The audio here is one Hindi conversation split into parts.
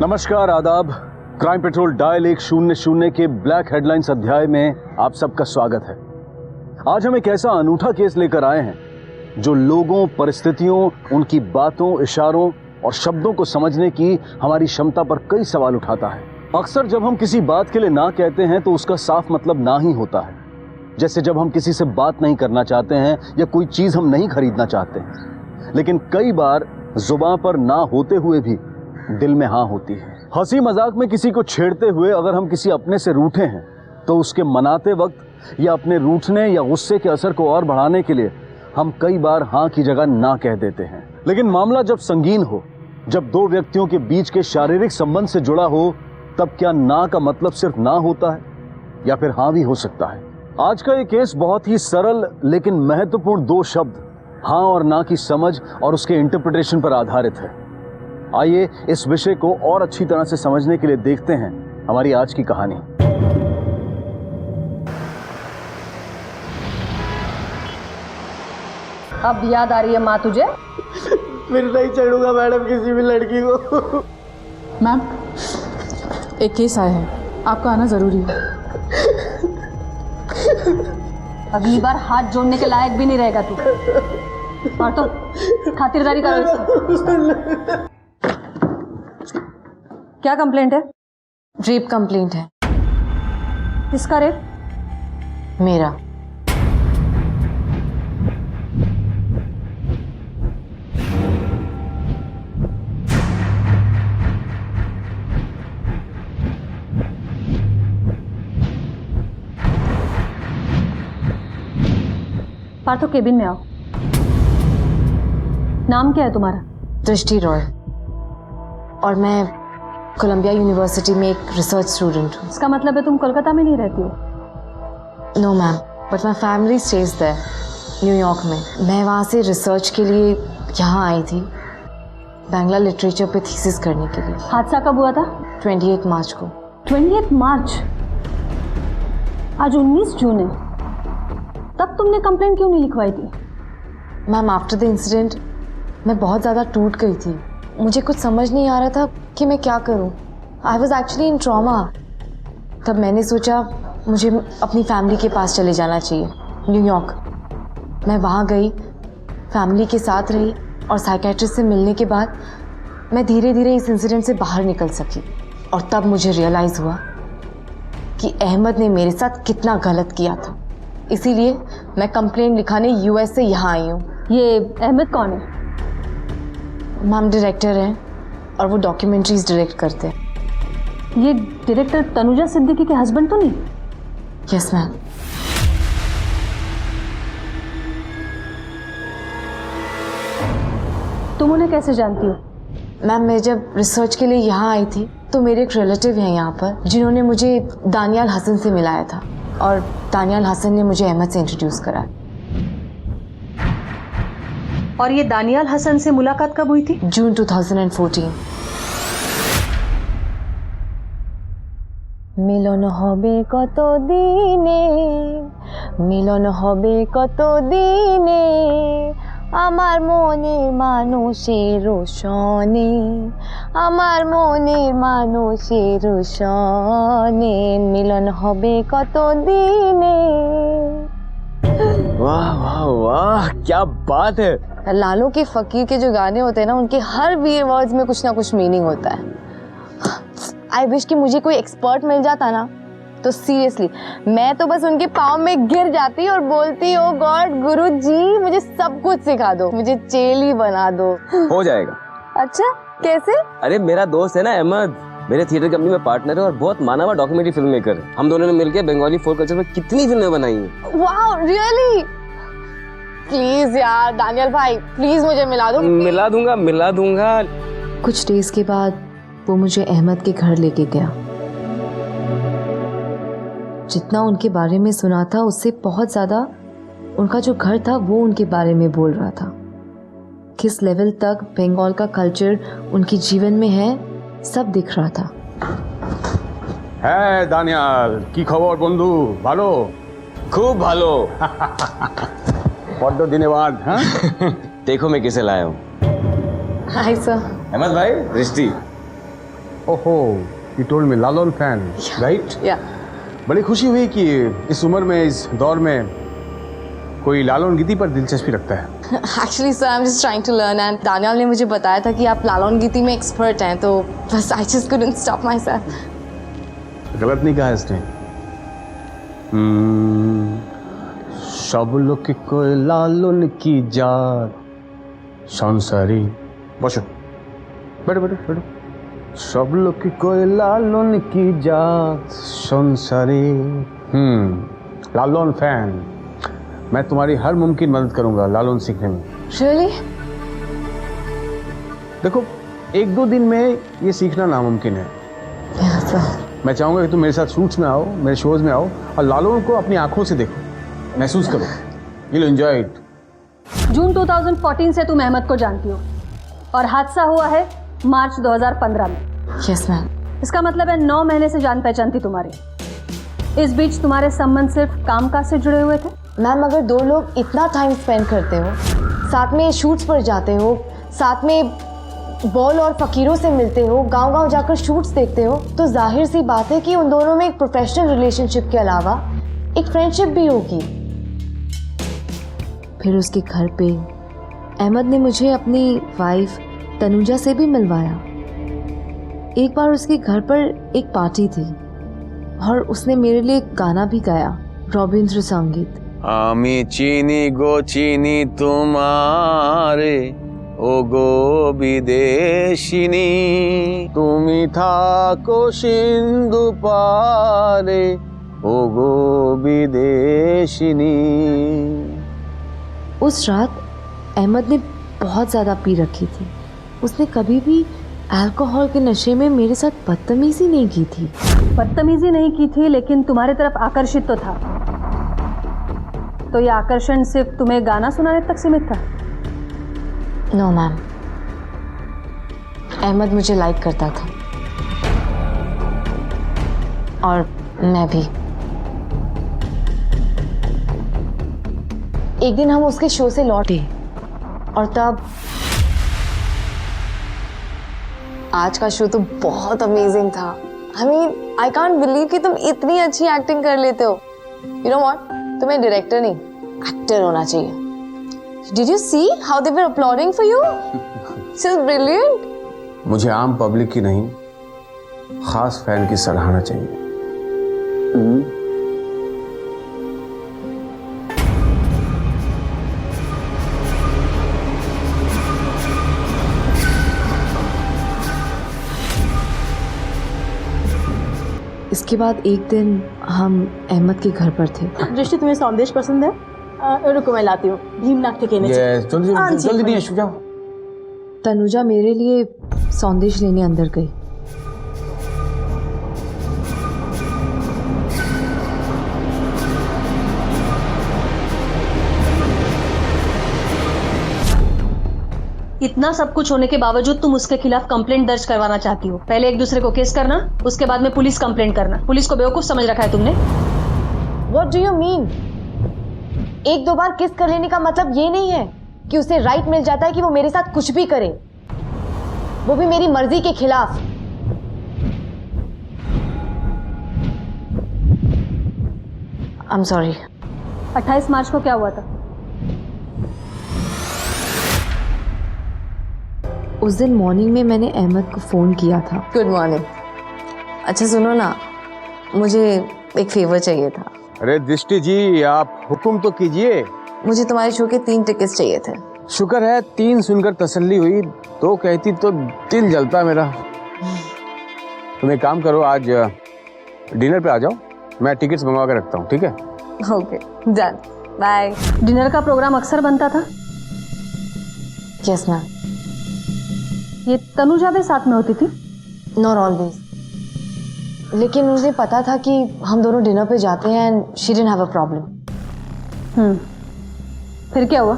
नमस्कार, आदाब। क्राइम पेट्रोल डायल 100 के ब्लैक हेडलाइंस अध्याय में आप सबका स्वागत है। आज हम एक ऐसा अनूठा केस लेकर आए हैं जो लोगों, परिस्थितियों, उनकी बातों, इशारों और शब्दों को समझने की हमारी क्षमता पर कई सवाल उठाता है। अक्सर जब हम किसी बात के लिए ना कहते हैं तो उसका साफ मतलब ना ही होता है। जैसे जब हम किसी से बात नहीं करना चाहते हैं या कोई चीज हम नहीं खरीदना चाहते हैं, लेकिन कई बार जुबान पर ना होते हुए भी दिल में हाँ होती है। हंसी मजाक में किसी को छेड़ते हुए अगर हम किसी अपने से रूठे हैं तो उसके मनाते वक्त या अपने रूठने या गुस्से के असर को और बढ़ाने के लिए हम कई बार हाँ की जगह ना कह देते हैं। लेकिन मामला जब संगीन हो, जब दो व्यक्तियों के बीच के शारीरिक संबंध से जुड़ा हो, तब क्या ना का मतलब सिर्फ ना होता है या फिर हाँ भी हो सकता है? आज का ये केस बहुत ही सरल लेकिन महत्वपूर्ण दो शब्द हाँ और ना की समझ और उसके इंटरप्रिटेशन पर आधारित है। आइए इस विषय को और अच्छी तरह से समझने के लिए देखते हैं हमारी आज की कहानी। अब याद आ रही है माँ तुझे? फिर नहीं चढ़ूंगा मैडम किसी भी लड़की को। मैम, एक केस आया है, आपका आना जरूरी है। अगली बार हाथ जोड़ने के लायक भी नहीं रहेगा तू। और तो खातिरदारी करो इसकी। क्या कंप्लेंट है? रेप कंप्लेंट है। किसका रेप? मेरा। पार्थो, केबिन में आओ। नाम क्या है तुम्हारा? दृष्टि रॉय, और मैं कोलंबिया यूनिवर्सिटी में एक रिसर्च स्टूडेंट हूँ। इसका मतलब है तुम कोलकाता में नहीं रहती हो? No ma'am, but my family stays there, New York में। मैं वहाँ से रिसर्च के लिए यहाँ आई थी, बांग्ला लिटरेचर पे थीसिस करने के लिए। हादसा कब हुआ था? 28 मार्च को। 28 मार्च? आज 19 जून है। तब तुमने कंप्लेंट क्यों नहीं लिखवाई थी? मैम, आफ्टर द इंसिडेंट मैं बहुत ज़्यादा टूट गई थी। मुझे कुछ समझ नहीं आ रहा था कि मैं क्या करूं। I was actually in trauma. तब मैंने सोचा मुझे अपनी फैमिली के पास चले जाना चाहिए, न्यूयॉर्क। मैं वहाँ गई, फैमिली के साथ रही, और साइकेट्रिस्ट से मिलने के बाद मैं धीरे धीरे इस इंसिडेंट से बाहर निकल सकी। और तब मुझे रियलाइज़ हुआ कि अहमद ने मेरे साथ कितना गलत किया था। इसीलिए मैं कंप्लेंट लिखाने यूएस से यहाँ आई हूँ। ये अहमद कौन है? मैम, डायरेक्टर हैं और वो डॉक्यूमेंट्रीज डायरेक्ट करते हैं। ये डायरेक्टर तनुजा सिद्दीकी के हस्बैंड तो नहीं? Yes ma'am. तुम उन्हें कैसे जानती हो? मैम, मैं जब रिसर्च के लिए यहाँ आई थी तो मेरे एक रिलेटिव हैं यहाँ पर जिन्होंने मुझे दानियाल हसन से मिलाया था, और दानियाल हसन ने मुझे अहमद से इंट्रोड्यूस करा। और ये दानियाल हसन से मुलाकात कब हुई थी? जून 2014। मिलन होबे कत दिने, मिलन होबे कत दिने, আমার মনের মানুষের সনে, আমার মনের মানুষের সনে, মিলন হবে কত দিনে। वाह वाह वाह, क्या बात है। लालू के फकीर के जो गाने होते हैं ना, उनके हर वर्ड्स में कुछ ना कुछ मीनिंग होता है। आई विश कि मुझे कोई एक्सपर्ट मिल जाता ना, तो सीरियसली मैं तो बस उनके पाँव में गिर जाती और बोलती, ओ गॉड गुरुजी मुझे सब कुछ सिखा दो, मुझे चेली बना दो। हो जाएगा। अच्छा, कैसे? अरे मेरा दोस्त है ना अहमद, मेरे थिएटर कंपनी में पार्टनर है और बहुत माना हुआ डॉक्यूमेंट्री फिल्म मेकर है। हम दोनों ने मिलकर बंगाली फोक कल्चर में कितनी फिल्में बनाई हैं। Wow, really? प्लीज यार दानियल भाई, प्लीज मुझे मिला दो। मिला दूंगा। कुछ डेज के बाद वो मुझे अहमद के घर लेके गया। जितना उनके बारे में सुना था उससे बहुत ज्यादा उनका जो घर था वो उनके बारे में बोल रहा था। किस लेवल तक बंगाल का कल्चर उनके जीवन में है, सब दिख रहा था। হ্যাঁ দানিয়াল, কি খবর বন্ধু? ভালো? खूब भालो। বড্ড দিনে বাদ। হ্যাঁ, देखो मैं किसे लाया हूँ। Hi sir. अहमद भाई, दृष्टि। ओहो, you told me लालोन fan, right? Yeah. बड़ी खुशी हुई कि इस उम्र में, इस दौर में कोई लालोन गीति पर दिलचस्पी रखता है। Actually, sir, I'm just trying to learn and Daniyal ने मुझे बताया था कि आप लालोन गीति में एक्सपर्ट हैं, तो बस I just couldn't stop myself. गलत नहीं कहा इसने। सब लोग कोई लालोन की जात संसारी। बसो, बैठो बैठो बैठो। सब लोग कोई लालोन की जात संसारी। लालोन फैन। मैं तुम्हारी हर मुमकिन मदद करूंगा लालोन सीखने में। Really? देखो, 1-2 दिन में ये सीखना नामुमकिन है। Yeah, sir. मैं चाहूंगा कि तुम मेरे साथ शूट्स में आओ, मेरे शोज में आओ और लालोन को अपनी आंखों से देखो, महसूस करो। You'll enjoy it. जून 2014 से तुम अहमद को जानती हो और हादसा हुआ है मार्च 2015 में। Yes, ma'am. इसका मतलब है 9 महीने से जान पहचान थी तुम्हारी। इस बीच तुम्हारे संबंध सिर्फ कामकाज से जुड़े हुए थे? मैम, अगर 2 लोग इतना टाइम स्पेंड करते हो, साथ में शूट्स पर जाते हो, साथ में बॉल और फकीरों से मिलते हो, गांव-गांव जाकर शूट्स देखते हो, तो जाहिर सी बात है कि उन दोनों में एक प्रोफेशनल रिलेशनशिप के अलावा एक फ्रेंडशिप भी होगी। फिर उसके घर पे अहमद ने मुझे अपनी वाइफ तनुजा से भी मिलवाया। एक बार उसके घर पर एक पार्टी थी और उसने मेरे लिए एक गाना भी गाया, रविंद्र संगीत। আমি চিনি গো চিনি তোমারে ও গো বিদেশিনী তুমি থাকো সিন্ধু পারে ও গো বিদেশিনী। उस रात अहमद ने बहुत ज़्यादा पी रखी थी। उसने कभी भी अल्कोहल के नशे में मेरे साथ बदतमीजी नहीं की थी। बदतमीजी नहीं की थी, लेकिन तुम्हारी तरफ आकर्षित तो था। तो ये आकर्षण सिर्फ तुम्हें गाना सुनाने तक सीमित था? नो मैम, अहमद मुझे लाइक करता था और मैं भी। एक दिन हम उसके शो से लौटे और तब आज का शो तो बहुत अमेजिंग था। I mean, I can't believe कि तुम इतनी अच्छी एक्टिंग कर लेते हो। यू नो व्हाट, तुम्हें डायरेक्टर नहीं एक्टर होना चाहिए। Did you see how they were applauding for you? This is brilliant. मुझे आम पब्लिक की नहीं, खास फैन की सराहना चाहिए। इसके बाद एक दिन हम अहमद के घर पर थे। दृष्टि, तुम्हें सौंदेश पसंद है? रुको, मैं लाती हूँ। भीमनाथ ठिकाने से। जल्दी नहीं है, जाओ। तनुजा मेरे लिए सौंदेश लेने अंदर गई। इतना सब कुछ होने के बावजूद तुम उसके खिलाफ कंप्लेंट दर्ज करवाना चाहती हो। पहले एक दूसरे को केस करना, उसके बाद में पुलिस कंप्लेंट करना। पुलिस को बेवकूफ समझ रखा है तुमने। What do you mean? 1-2 बार किस कर लेने का मतलब ये नहीं है कि उसे राइट मिल जाता है कि वो मेरे साथ कुछ भी करे, वो भी मेरी मर्जी के खिलाफ। I'm sorry. 28 मार्च को क्या हुआ था? उस दिन मॉर्निंग में मैंने अहमद को फोन किया था। Good morning. अच्छा सुनो ना, मुझे एक फेवर चाहिए था। अरे दृष्टि जी, आप हुक्म तो कीजिए। मुझे तुम्हारे शो के 3 टिकट्स चाहिए थे। शुक्र है 3 सुनकर तसल्ली हुई, 2 कहती तो दिल जलता मेरा। तुम एक काम करो, आज डिनर पे आ जाओ, मैं टिकट्स मंगवा कर रखता हूँ, ठीक है? Okay, done, bye. डिनर का प्रोग्राम अक्सर बनता था? Yes ma'am. ये तनुजा भी साथ में होती थी? नॉट ऑलवेज, लेकिन मुझे पता था कि हम दोनों डिनर पे जाते हैं and she didn't have a problem. फिर क्या हुआ?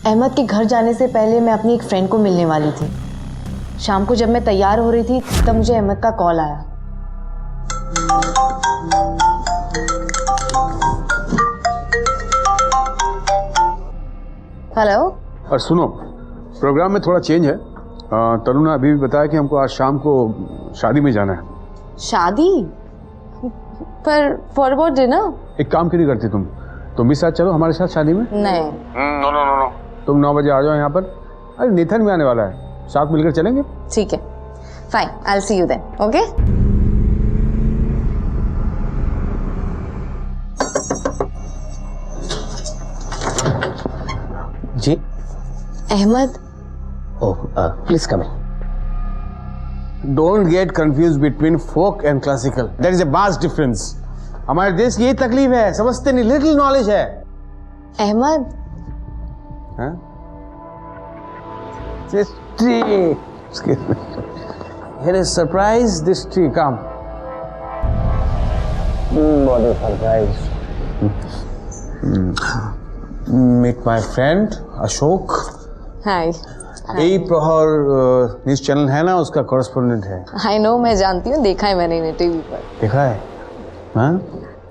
अहमद के घर जाने से पहले मैं अपनी एक फ्रेंड को मिलने वाली थी। शाम को जब मैं तैयार हो रही थी तब मुझे अहमद का कॉल आया। हेलो। और सुनो, प्रोग्राम में थोड़ा चेंज है, तनु ने अभी भी बताया कि हमको आज शाम को शादी में जाना है। शादी? पर फॉर अबाउट डिनर? एक काम क्यों नहीं करती तुम भी साथ चलो हमारे साथ शादी में। नहीं। नो, तुम 9 बजे आ जाओ यहाँ पर। अरे नेथन भी आने वाला है, साथ मिलकर चलेंगे। ठीक है, fine, I will see you then, okay? जी Ahmad, oh please come in. Don't get confuse between folk and classical, there is a vast difference. हमारे देश की यही तकलीफ है, समझते नहीं, लिटिल नॉलेज है। अहमद, हाँ? This tree. Excuse me. Here is surprise. This tree. Come. What a surprise. Meet my friend Ashok. हाय। यही प्रहर न्यूज चैनल है ना, उसका कॉरेस्पोंडेंट है। आई नो, मैं जानती हूँ, देखा है मैंने टीवी पर। देखा है? हाँ?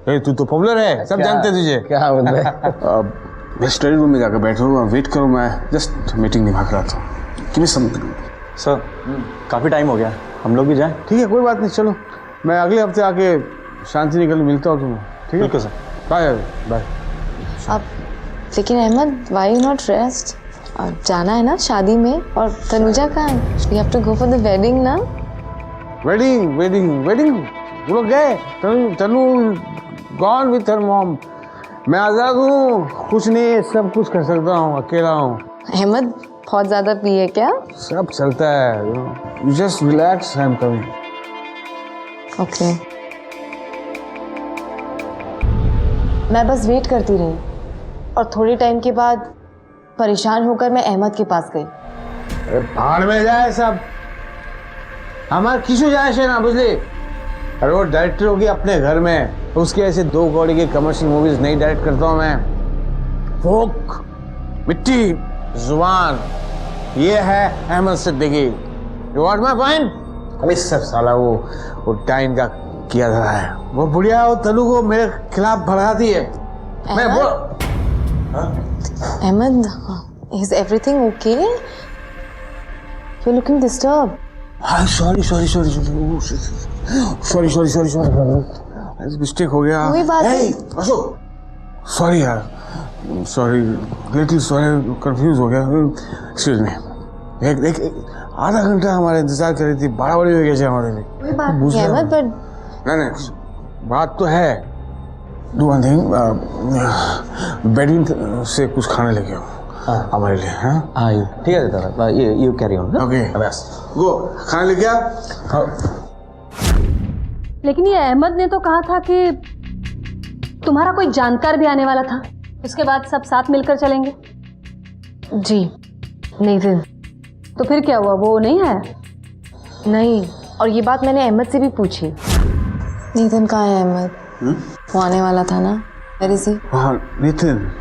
तू तो पॉपुलर है, सब जानते हैं तुझे। क्या बोल रहे? मैं स्टडी रूम में जाकर बैठा हूँ, वेट करो, मैं जस्ट मीटिंग निभा कर आता हूँ। सर काफ़ी टाइम हो गया, हम लोग भी जाएं? ठीक है, कोई बात नहीं, चलो मैं अगले हफ्ते आके शांति निकल मिलता हूँ तुम्हें। ठीक है सर। Bye bye. अब लेकिन Ahmad, why you not rest? अब जाना है ना शादी में, और तनुजा कहाँ है? We have to go for the wedding ना। वेडिंग वो लोग गए। Tanu gone with her mom. मैं आज़ाद हूँ, कुछ नहीं, सब कुछ कर सकता हूँ, अकेला हूँ। अहमद, बहुत ज्यादा पिए क्या? सब चलता है, you just relax, I am coming. Okay. मैं बस वेट करती रही और थोड़ी टाइम के बाद परेशान होकर मैं अहमद के पास गई। अरे भाड़ में जाए सब, हमारे किसू जाए से ना, बुझली? अरे वो डायरेक्टर होगी अपने घर में, उसके ऐसे 2 कौड़ी की कमर्शियल मूवीज नहीं डायरेक्ट करता हूँ मैं। फोक, मिट्टी, जुबान, ये है Ahmad Siddiqui. You want my point? अभी सब साला वो टाइम का किया धरा है। वो बुढ़िया वो तनु को मेरे खिलाफ भड़काती है। मैं बोल Ahmad, is everything okay? You are looking disturb. Sorry mistake हो गया। कोई बात नहीं। अशोक, सॉरी यार, सॉरी, लिटिल सॉरी, कंफ्यूज हो गया। Excuse me. एक आधा घंटा हमारा इंतजार कर रही थी, बड़ा बड़ी हो गया हमारे लिए। कोई बात नहीं अहमद, पर नहीं, बात तो है। डू वन थिंग, बेडरूम से कुछ खाने लेके आओ हमारे लिए। हाँ ठीक है दादा, यू कैरी ऑन। ओके, गो खाने लेके आ। लेकिन ये अहमद ने तो कहा था कि तुम्हारा कोई जानकार भी आने वाला था, उसके बाद सब साथ मिलकर चलेंगे। जी नितिन। तो फिर क्या हुआ, वो नहीं आया? नहीं, और ये बात मैंने अहमद से भी पूछी। नितिन कहाँ है अहमद? वो आने वाला था ना, वेयर इज ही? हाँ नितिन,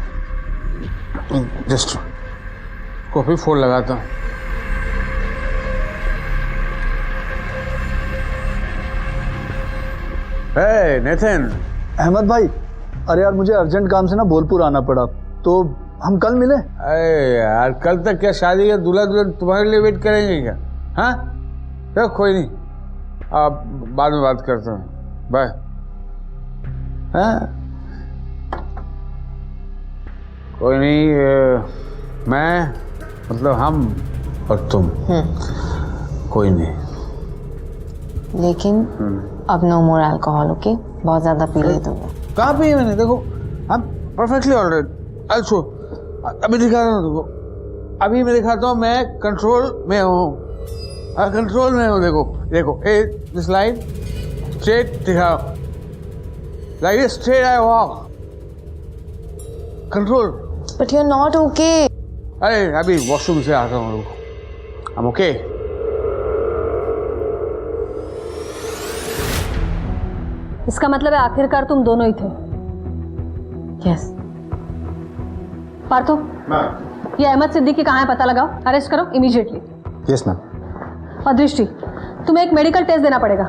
जस्ट कॉफी फोन लगाता हूँ। हे नितिन। अहमद भाई, अरे यार मुझे अर्जेंट काम से ना बोलपुर आना पड़ा, तो हम कल मिले। अरे यार, कल तक क्या शादी का दूल्हा दुल्हन तुम्हारे लिए वेट करेंगे क्या? हाँ चलो कोई नहीं, आप बाद में बात करते हैं, बाय। हाँ कोई नहीं, मैं मतलब हम और तुम, कोई नहीं। लेकिन अब नो मोर अल्कोहल, ओके? बहुत ज्यादा पी लिए तुमने। कहाँ पे मैंने, देखो हम परफेक्टली ऑलराइट। अच्छा अभी दिखा रहा हूँ तुमको, अभी मैं दिखाता हूँ, मैं कंट्रोल में हूँ, कंट्रोल में हूँ। देखो देखो, ए दिस लाइन स्ट्रेट दिखाओ, like this straight I walk, control. But you are not okay. अरे अभी वॉशरूम से आता हूँ, आई एम ओके। इसका मतलब है आखिरकार तुम दोनों ही थे। यस। पार्थो, ये अहमद सिद्दीकी कहाँ है पता लगाओ, अरेस्ट करो इमीडिएटली। Yes ma'am. और दृष्टि, तुम्हें एक मेडिकल टेस्ट देना पड़ेगा।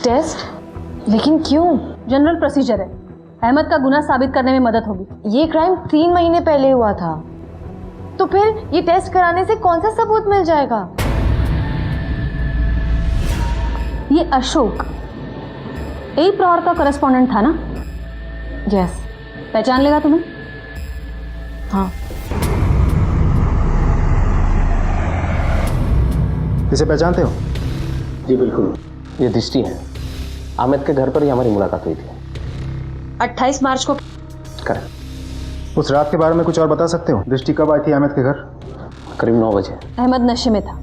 टेस्ट? लेकिन क्यों? जनरल प्रोसीजर है, अहमद का गुनाह साबित करने में मदद होगी। ये क्राइम 3 महीने पहले हुआ था, तो फिर ये टेस्ट कराने से कौन सा सबूत मिल जाएगा? ये अशोक यही प्रहार का करस्पॉन्डेंट था ना? यस। पहचान लेगा तुम्हें? हाँ। इसे पहचानते हो? जी बिल्कुल, ये दृष्टि है। अहमद के घर पर ही हमारी मुलाकात हुई थी। 28 मार्च को। करेक्ट। उस रात के बारे में कुछ और बता सकते हो? दृष्टि कब आई थी अहमद के घर? करीब 9 बजे। अहमद नशे में था।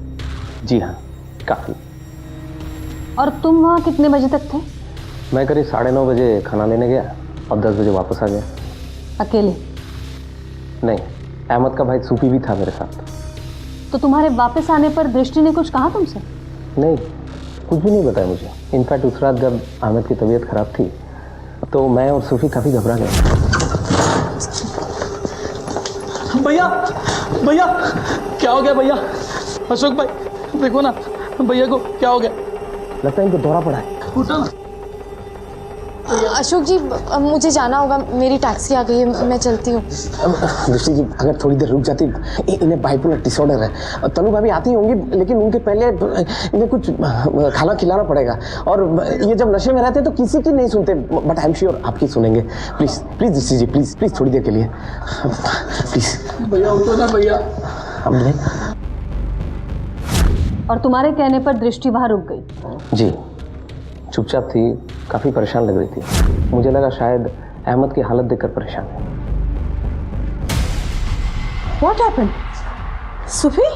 जी हाँ, काफ़ी। और तुम वहाँ कितने बजे तक थे? मैं करीब 9:30 बजे खाना लेने गया और 10 बजे वापस आ गया। अकेले? नहीं, अहमद का भाई सूफी भी था मेरे साथ। तो तुम्हारे वापस आने पर दृष्टि ने कुछ कहा तुमसे? नहीं, कुछ भी नहीं बताया मुझे। इनफैक्ट उस रात जब अहमद की तबीयत खराब थी तो मैं और सूफी काफ़ी घबरा गए। भैया भैया क्या हो गया भैया? अशोक भाई देखो ना, भैया को क्या हो गया? लगता है इनको दौरा पड़ा है। उठो ना। अशोक जी, अब मुझे जाना होगा, मेरी टैक्सी आ गई है, मैं चलती हूँ। दृष्टि जी, अगर थोड़ी देर रुक जाती, इन्हें बाइपोलर डिसऑर्डर है। तनु भाभी आती होंगी, लेकिन उनके पहले इन्हें कुछ खाना खिलाना पड़ेगा। और ये जब नशे में रहते हैं तो किसी की नहीं सुनते, बट आई एम श्योर आपकी सुनेंगे। प्लीज प्लीज दृष्टि जी, प्लीज प्लीज थोड़ी देर के लिए प्लीज। भैया उठो ना भैया। अब नहीं। और तुम्हारे कहने पर दृष्टि वहां रुक गई? जी, चुपचाप थी, काफ़ी परेशान लग रही थी। मुझे लगा शायद अहमद की हालत देखकर परेशान है। What happened? सुफी?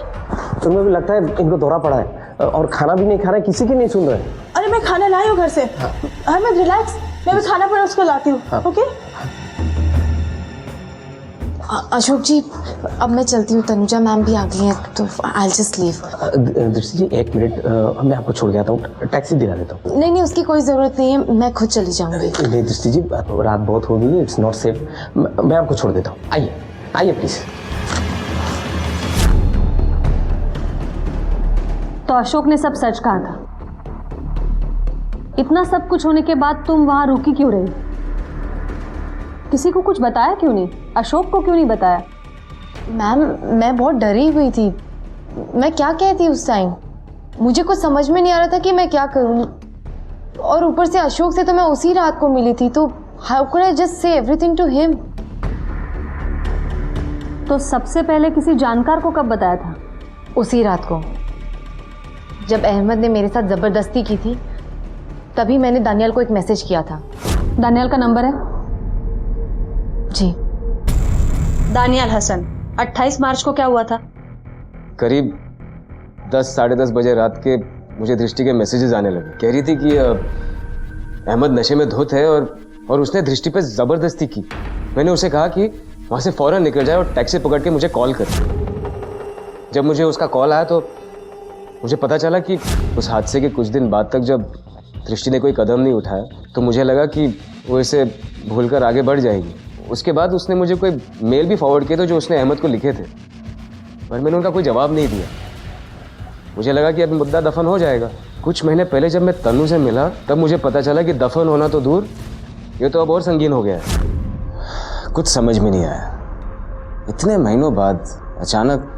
तुम्हें भी लगता है इनको दौरा पड़ा है और खाना भी नहीं खा रहे, किसी की नहीं सुन रहे। अरे मैं खाना लाई हूँ घर से। अहमद रिलैक्स, मैं भी खाना पड़ा उसको लाती हूँ। ओके? अशोक जी, अब मैं चलती हूँ, तनुजा मैम भी आ गई हैं, तो आई जस्ट लीव। दृष्टि जी, 1 मिनट, मैं आपको छोड़ के आता हूँ, टैक्सी दिला देता हूँ। नहीं, उसकी कोई ज़रूरत नहीं है, मैं खुद चली जाऊँगी। नहीं दृष्टि जी, रात बहुत हो गई, इट्स नॉट सेफ। मैं आपको छोड़ देता हूँ। आइए आइए प्लीज। तो अशोक ने सब सच कहा था। इतना सब कुछ होने के बाद तुम वहां रुकी क्यों रही? किसी को कुछ बताया क्यों नहीं? अशोक को क्यों नहीं बताया? मैम, मैं बहुत डरी हुई थी। मैं क्या कहती उस टाइम? मुझे कुछ समझ में नहीं आ रहा था कि मैं क्या करूं। और ऊपर से अशोक से तो मैं उसी रात को मिली थी, तो how could I just say everything to him? तो सबसे पहले किसी जानकार को कब बताया था? उसी रात को, जब अहमद ने मेरे साथ ज़बरदस्ती की थी, तभी मैंने दानियाल को एक मैसेज किया था। दानियाल का नंबर है? जी। दानियाल हसन, 28 मार्च को क्या हुआ था? करीब 10 साढ़े 10 बजे रात के मुझे दृष्टि के मैसेजेस आने लगे। कह रही थी कि अहमद नशे में धुत है और उसने दृष्टि पे ज़बरदस्ती की। मैंने उसे कहा कि वहाँ से फ़ौरन निकल जाए और टैक्सी पकड़ के मुझे कॉल कर। जब मुझे उसका कॉल आया तो मुझे पता चला कि उस हादसे के कुछ दिन बाद तक जब दृष्टि ने कोई कदम नहीं उठाया तो मुझे लगा कि वो इसे भूलकर आगे बढ़ जाएगी। उसके बाद उसने मुझे कोई मेल भी फॉरवर्ड किए थे जो उसने अहमद को लिखे थे, पर मैंने उनका कोई जवाब नहीं दिया। मुझे लगा कि अब मुद्दा दफन हो जाएगा। कुछ महीने पहले जब मैं तनु से मिला तब मुझे पता चला कि दफन होना तो दूर, ये तो अब और संगीन हो गया है। कुछ समझ में नहीं आया। इतने महीनों बाद अचानक।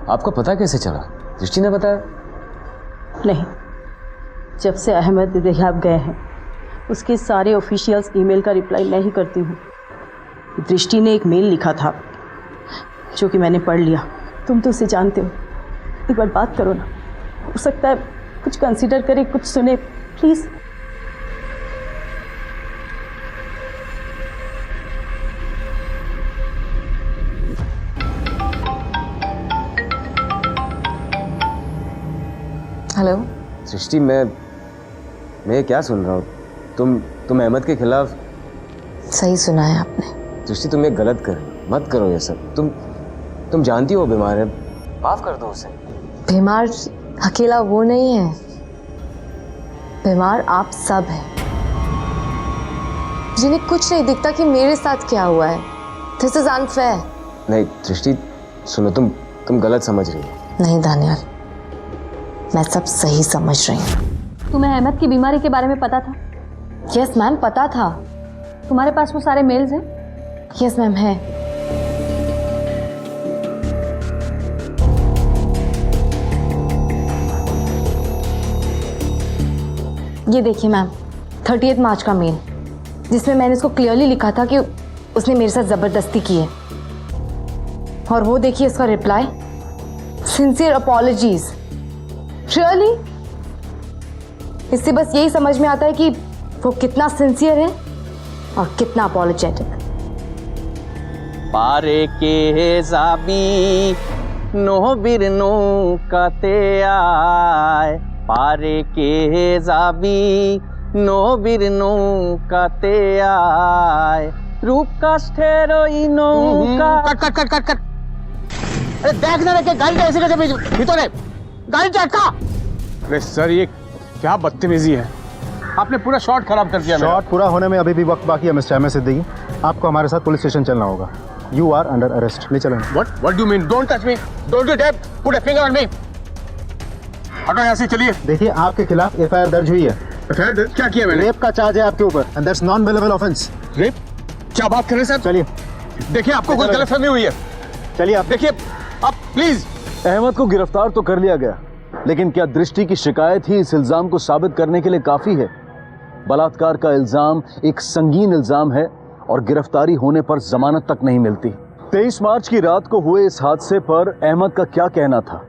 आपको पता कैसे चला? दृष्टि ने बताया? नहीं, जब से अहमद देहाब गए हैं उसके सारे ऑफिशियल्स ईमेल का रिप्लाई मैं ही करती हूँ। दृष्टि ने एक मेल लिखा था जो कि मैंने पढ़ लिया। तुम तो उसे जानते हो, एक बार बात करो ना, हो सकता है कुछ कंसीडर करे, कुछ सुने, प्लीज़। हेलो दृष्टि, मैं क्या सुन रहा हूँ? तुम अहमद के खिलाफ? सही सुना है आपने। दृष्टि, तुम ये गलत कर मत करो ये सब। तुम जानती हो बीमार है, माफ कर दो उसे। बीमार अकेला वो नहीं है, बीमार आप सब हैं। जिन्हें कुछ नहीं दिखता कि मेरे साथ क्या हुआ है। This is unfair. नहीं दृष्टि, सुनो, तुम गलत समझ रही हो। नहीं दानियाल, मैं सब सही समझ रही हूँ। तुम्हें अहमद की बीमारी के बारे में पता था? यस मैम, पता था। तुम्हारे पास वो सारे मेल्स हैं? यस मैम, है। ये देखिए मैम, 30 मार्च का मेल, जिसमें मैंने इसको क्लियरली लिखा था कि उसने मेरे साथ ज़बरदस्ती की है। और वो देखिए इसका रिप्लाई, सिंसियर अपॉलॉजीज। रियली? इससे बस यही समझ में आता है कि वो कितना सिंसियर है और कितना अपॉलोजेटिक। पारे के जाबी नो बिरनो काते आय, पारे के जाबी नो बिरनो काते आय, रूप काष्ठेरो इनो का। Cut cut cut cut cut. अरे देख ना रे के गाड़ी ऐसे कैसे भीतर है, गाड़ी चटका। अरे सर ये क्या बदतमीजी है, आपने पूरा शॉट खराब कर दिया। शॉट पूरा होने में अभी भी वक्त बाकी है मिस्टर अहमद सिद्दीकी। आपको हमारे साथ पुलिस स्टेशन चलना होगा। You are under arrest. ले चलें। What do you mean? Don't touch me. Don't do that. Put a finger on me. हटो यहाँ से, चलिए। देखिए आपके खिलाफ एफआईआर दर्ज हुई है। क्या किया मैंने? रेप का चार्ज है आपके ऊपर and that's non bailable offence. Rape? क्या बात कर रहे हैं सर? चलिए। देखिए आपको कोई गलतफहमी हुई है। चलिए आप देखिए आप प्लीज। अहमद को गिरफ्तार तो कर लिया गया, लेकिन क्या दृष्टि की शिकायत ही इस इल्जाम को साबित करने के लिए काफी है? बलात्कार का इल्जाम एक संगीन इल्जाम है और गिरफ्तारी होने पर जमानत तक नहीं मिलती। 23 मार्च की रात को हुए इस हादसे पर अहमद का क्या कहना था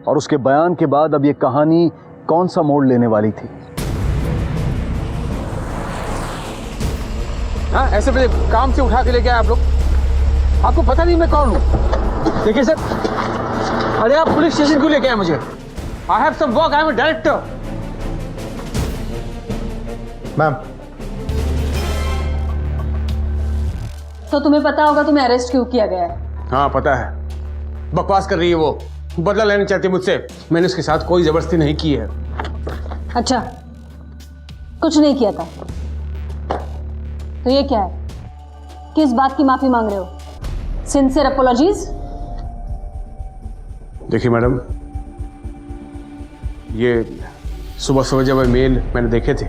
और उसके बयान के बाद अब ये कहानी कौन सा मोड़ लेने वाली थी? हाँ, ऐसे मुझे काम से उठा के लेके आए आप लोग। आपको पता नहीं मैं कौन हूँ? देखिए सर, अरे आप पुलिस स्टेशन क्यों लेके आए मुझे? I have some work, I am a director. Ma'am, तो तुम्हें पता होगा तुम्हें अरेस्ट क्यों किया गया है? हाँ पता है, बकवास कर रही है वो, बदला लेना चाहती है मुझसे। मैंने उसके साथ कोई जबरदस्ती नहीं की है। अच्छा, कुछ नहीं किया था तो ये क्या है? किस बात की माफी मांग रहे हो? Sincere apologies? देखिए मैडम, ये सुबह सुबह जब मेल मैंने देखे थे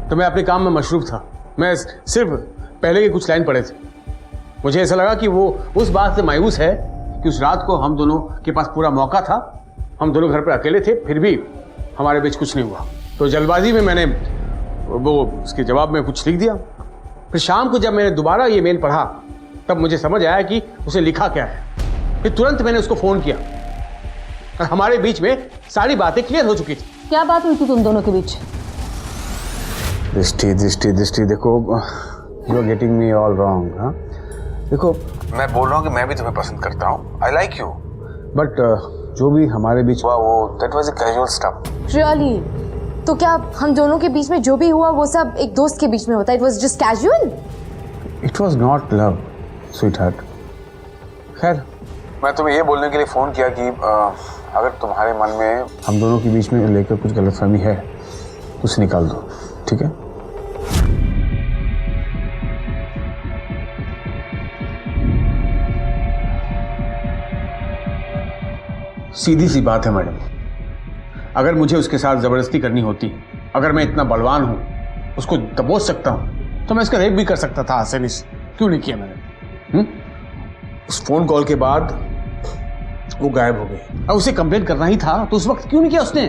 तो मैं अपने काम में मशरूफ था। मैं सिर्फ पहले के कुछ लाइन पढ़े थे। मुझे ऐसा लगा कि वो उस बात से मायूस है कि उस रात को हम दोनों के पास पूरा मौका था, हम दोनों घर पर अकेले थे, फिर भी हमारे बीच कुछ नहीं हुआ। तो जल्दबाजी में मैंने वो उसके जवाब में कुछ लिख दिया। फिर शाम को जब मैंने दोबारा ये मेल पढ़ा तब मुझे समझ आया कि उसे लिखा क्या है। फिर तुरंत मैंने उसको फ़ोन किया और हमारे बीच में सारी बातें क्लियर हो चुकी थी। क्या बात हुई थी तुम दोनों के बीच? दृष्टि दृष्टि दृष्टि, देखो you are getting me all wrong. हाँ देखो, मैं बोल रहा हूँ कि मैं भी तुम्हें पसंद करता हूँ। I like you. बट जो भी हमारे बीच हुआ वो that was a casual stuff. Really? तो क्या हम दोनों के बीच में जो भी हुआ वो सब एक दोस्त के बीच में होता है? It was just casual? It was not love sweetheart. खैर, मैं तुम्हें ये बोलने के लिए फ़ोन किया कि अगर तुम्हारे मन में हम दोनों के बीच में लेकर कुछ गलतफहमी है उसे निकाल दो, ठीक है? सीधी सी बात है मैडम, अगर मुझे उसके साथ जबरदस्ती करनी होती, अगर मैं इतना बलवान हूं, उसको दबोच सकता हूं, तो मैं उसका रेप भी कर सकता था आसानी से। क्यों नहीं किया मैंने? उस फोन कॉल के बाद वो गायब हो गई। अब उसे कंप्लेंट करना ही था तो उस वक्त क्यों नहीं किया उसने?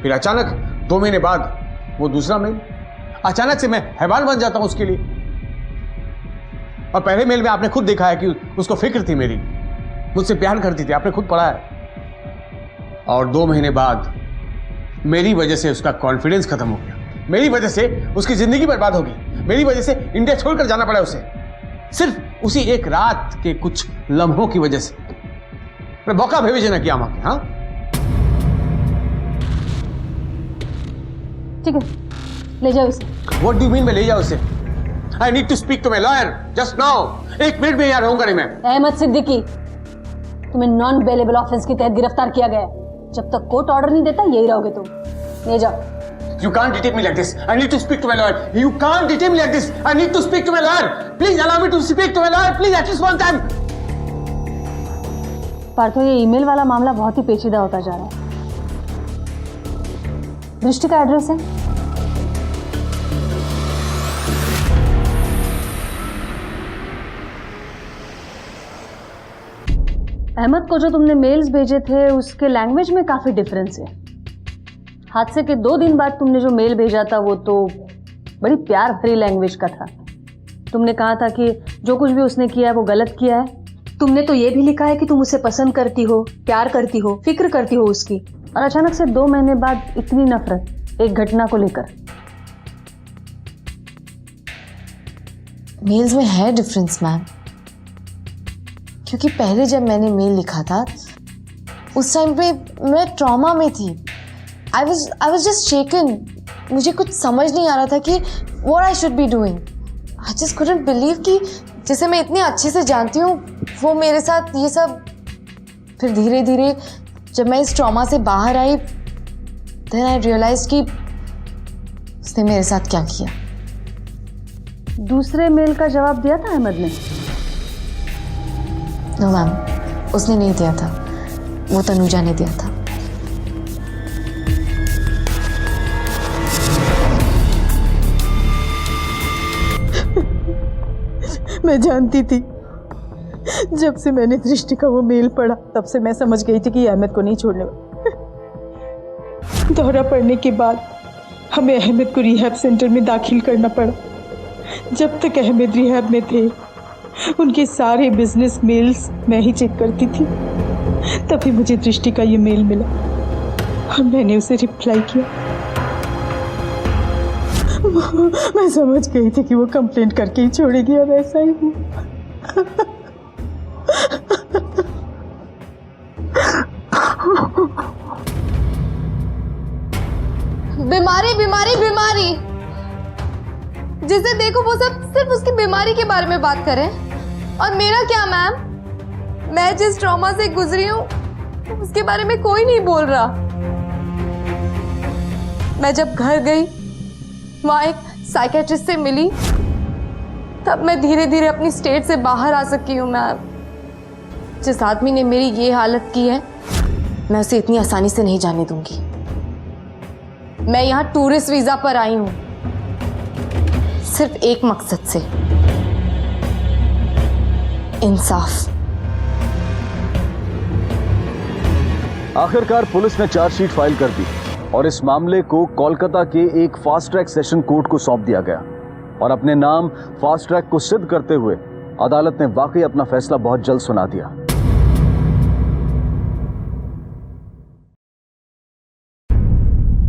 फिर अचानक 2 महीने बाद वो दूसरा मेल, अचानक से मैं हैवान बन जाता हूं उसके लिए। और पहले मेल में आपने खुद देखा है कि उसको फिक्र थी मेरी, मुझसे प्यार करती थी, आपने खुद पढ़ा है। और 2 महीने बाद मेरी वजह से उसका कॉन्फिडेंस खत्म हो गया, मेरी वजह से उसकी जिंदगी बर्बाद हो गई, मेरी वजह से इंडिया छोड़कर जाना पड़ा उसे, सिर्फ उसी एक रात के कुछ लम्हों की वजह से। मैं मौका भेजे ना किया मांगे। हाँ ठीक है, ले जाओ इसे। What do you mean मैं ले जाओ उसे? I need to speak to my lawyer just now. 1 minute में यहाँ रहूंगा नहीं मैं। अहमद सिद्दीकी, तुम्हें नॉन बेलेबल ऑफेंस के तहत गिरफ्तार किया गया है। जब तक कोर्ट ऑर्डर नहीं देता यही रहोगे तुम। ले जाओ। You can't detain me like this. I need to speak to my lawyer. You can't detain me like this. I need to speak to my lawyer. Please allow me to speak to my lawyer. Please at least one time. Partho, ये ईमेल वाला मामला बहुत ही पेचीदा होता जा रहा है। दृष्टि का एड्रेस है? अहमद को जो तुमने मेल्स भेजे थे उसके लैंग्वेज में काफी डिफरेंस है। हादसे के 2 दिन बाद तुमने जो मेल भेजा था वो तो बड़ी प्यार भरी लैंग्वेज का था। तुमने कहा था कि जो कुछ भी उसने किया है वो गलत किया है। तुमने तो ये भी लिखा है कि तुम उसे पसंद करती हो, प्यार करती हो, फिक्र करती हो उसकी, और अचानक से 2 महीने बाद इतनी नफरत एक घटना को लेकर। मेल्स में है डिफरेंस मैम, क्योंकि पहले जब मैंने मेल लिखा था उस टाइम पे मैं ट्रॉमा में थी। आई वॉज जस्ट शेकन। मुझे कुछ समझ नहीं आ रहा था कि what I should be doing. I just couldn't believe कि जिसे मैं इतने अच्छे से जानती हूँ वो मेरे साथ ये सब। फिर धीरे धीरे जब मैं इस ट्रॉमा से बाहर आई, देन आई रियलाइज कि उसने मेरे साथ क्या किया। दूसरे मेल का जवाब दिया था अहमद ने? नो मैम, उसने नहीं दिया था, वो तनुजा ने दिया था। मैं जानती थी, जब से मैंने दृष्टि का वो मेल पढ़ा तब से मैं समझ गई थी कि अहमद को नहीं छोड़ने वाला। दौरा पड़ने के बाद हमें अहमद को रिहैब सेंटर में दाखिल करना पड़ा। जब तक अहमद रिहैब में थे उनके सारे बिजनेस मेल्स मैं ही चेक करती थी। तभी मुझे दृष्टि का ये मेल मिला और मैंने उसे रिप्लाई किया। मैं समझ गई थी कि वो कंप्लेंट करके ही छोड़ेगी और ऐसा ही हुआ। बीमारी बीमारी बीमारी, जिसे देखो वो सब सिर्फ उसकी बीमारी के बारे में बात करें। और मेरा क्या मैम, मैं जिस ट्रॉमा से गुजरी हूं उसके बारे में कोई नहीं बोल रहा। मैं जब घर गई, वहां एक साइकेट्रिस्ट से मिली, तब मैं धीरे धीरे अपनी स्टेट से बाहर आ सकी हूँ मैम। जिस आदमी ने मेरी ये हालत की है, मैं उसे इतनी आसानी से नहीं जाने दूंगी। मैं यहाँ टूरिस्ट वीजा पर आई हूँ सिर्फ एक मकसद से, इंसाफ। आखिरकार पुलिस ने चार्जशीट फाइल कर दी और इस मामले को कोलकाता के एक फास्ट ट्रैक सेशन कोर्ट को सौंप दिया गया। और अपने नाम फास्ट ट्रैक को सिद्ध करते हुए अदालत ने वाकई अपना फैसला बहुत जल्द सुना दिया।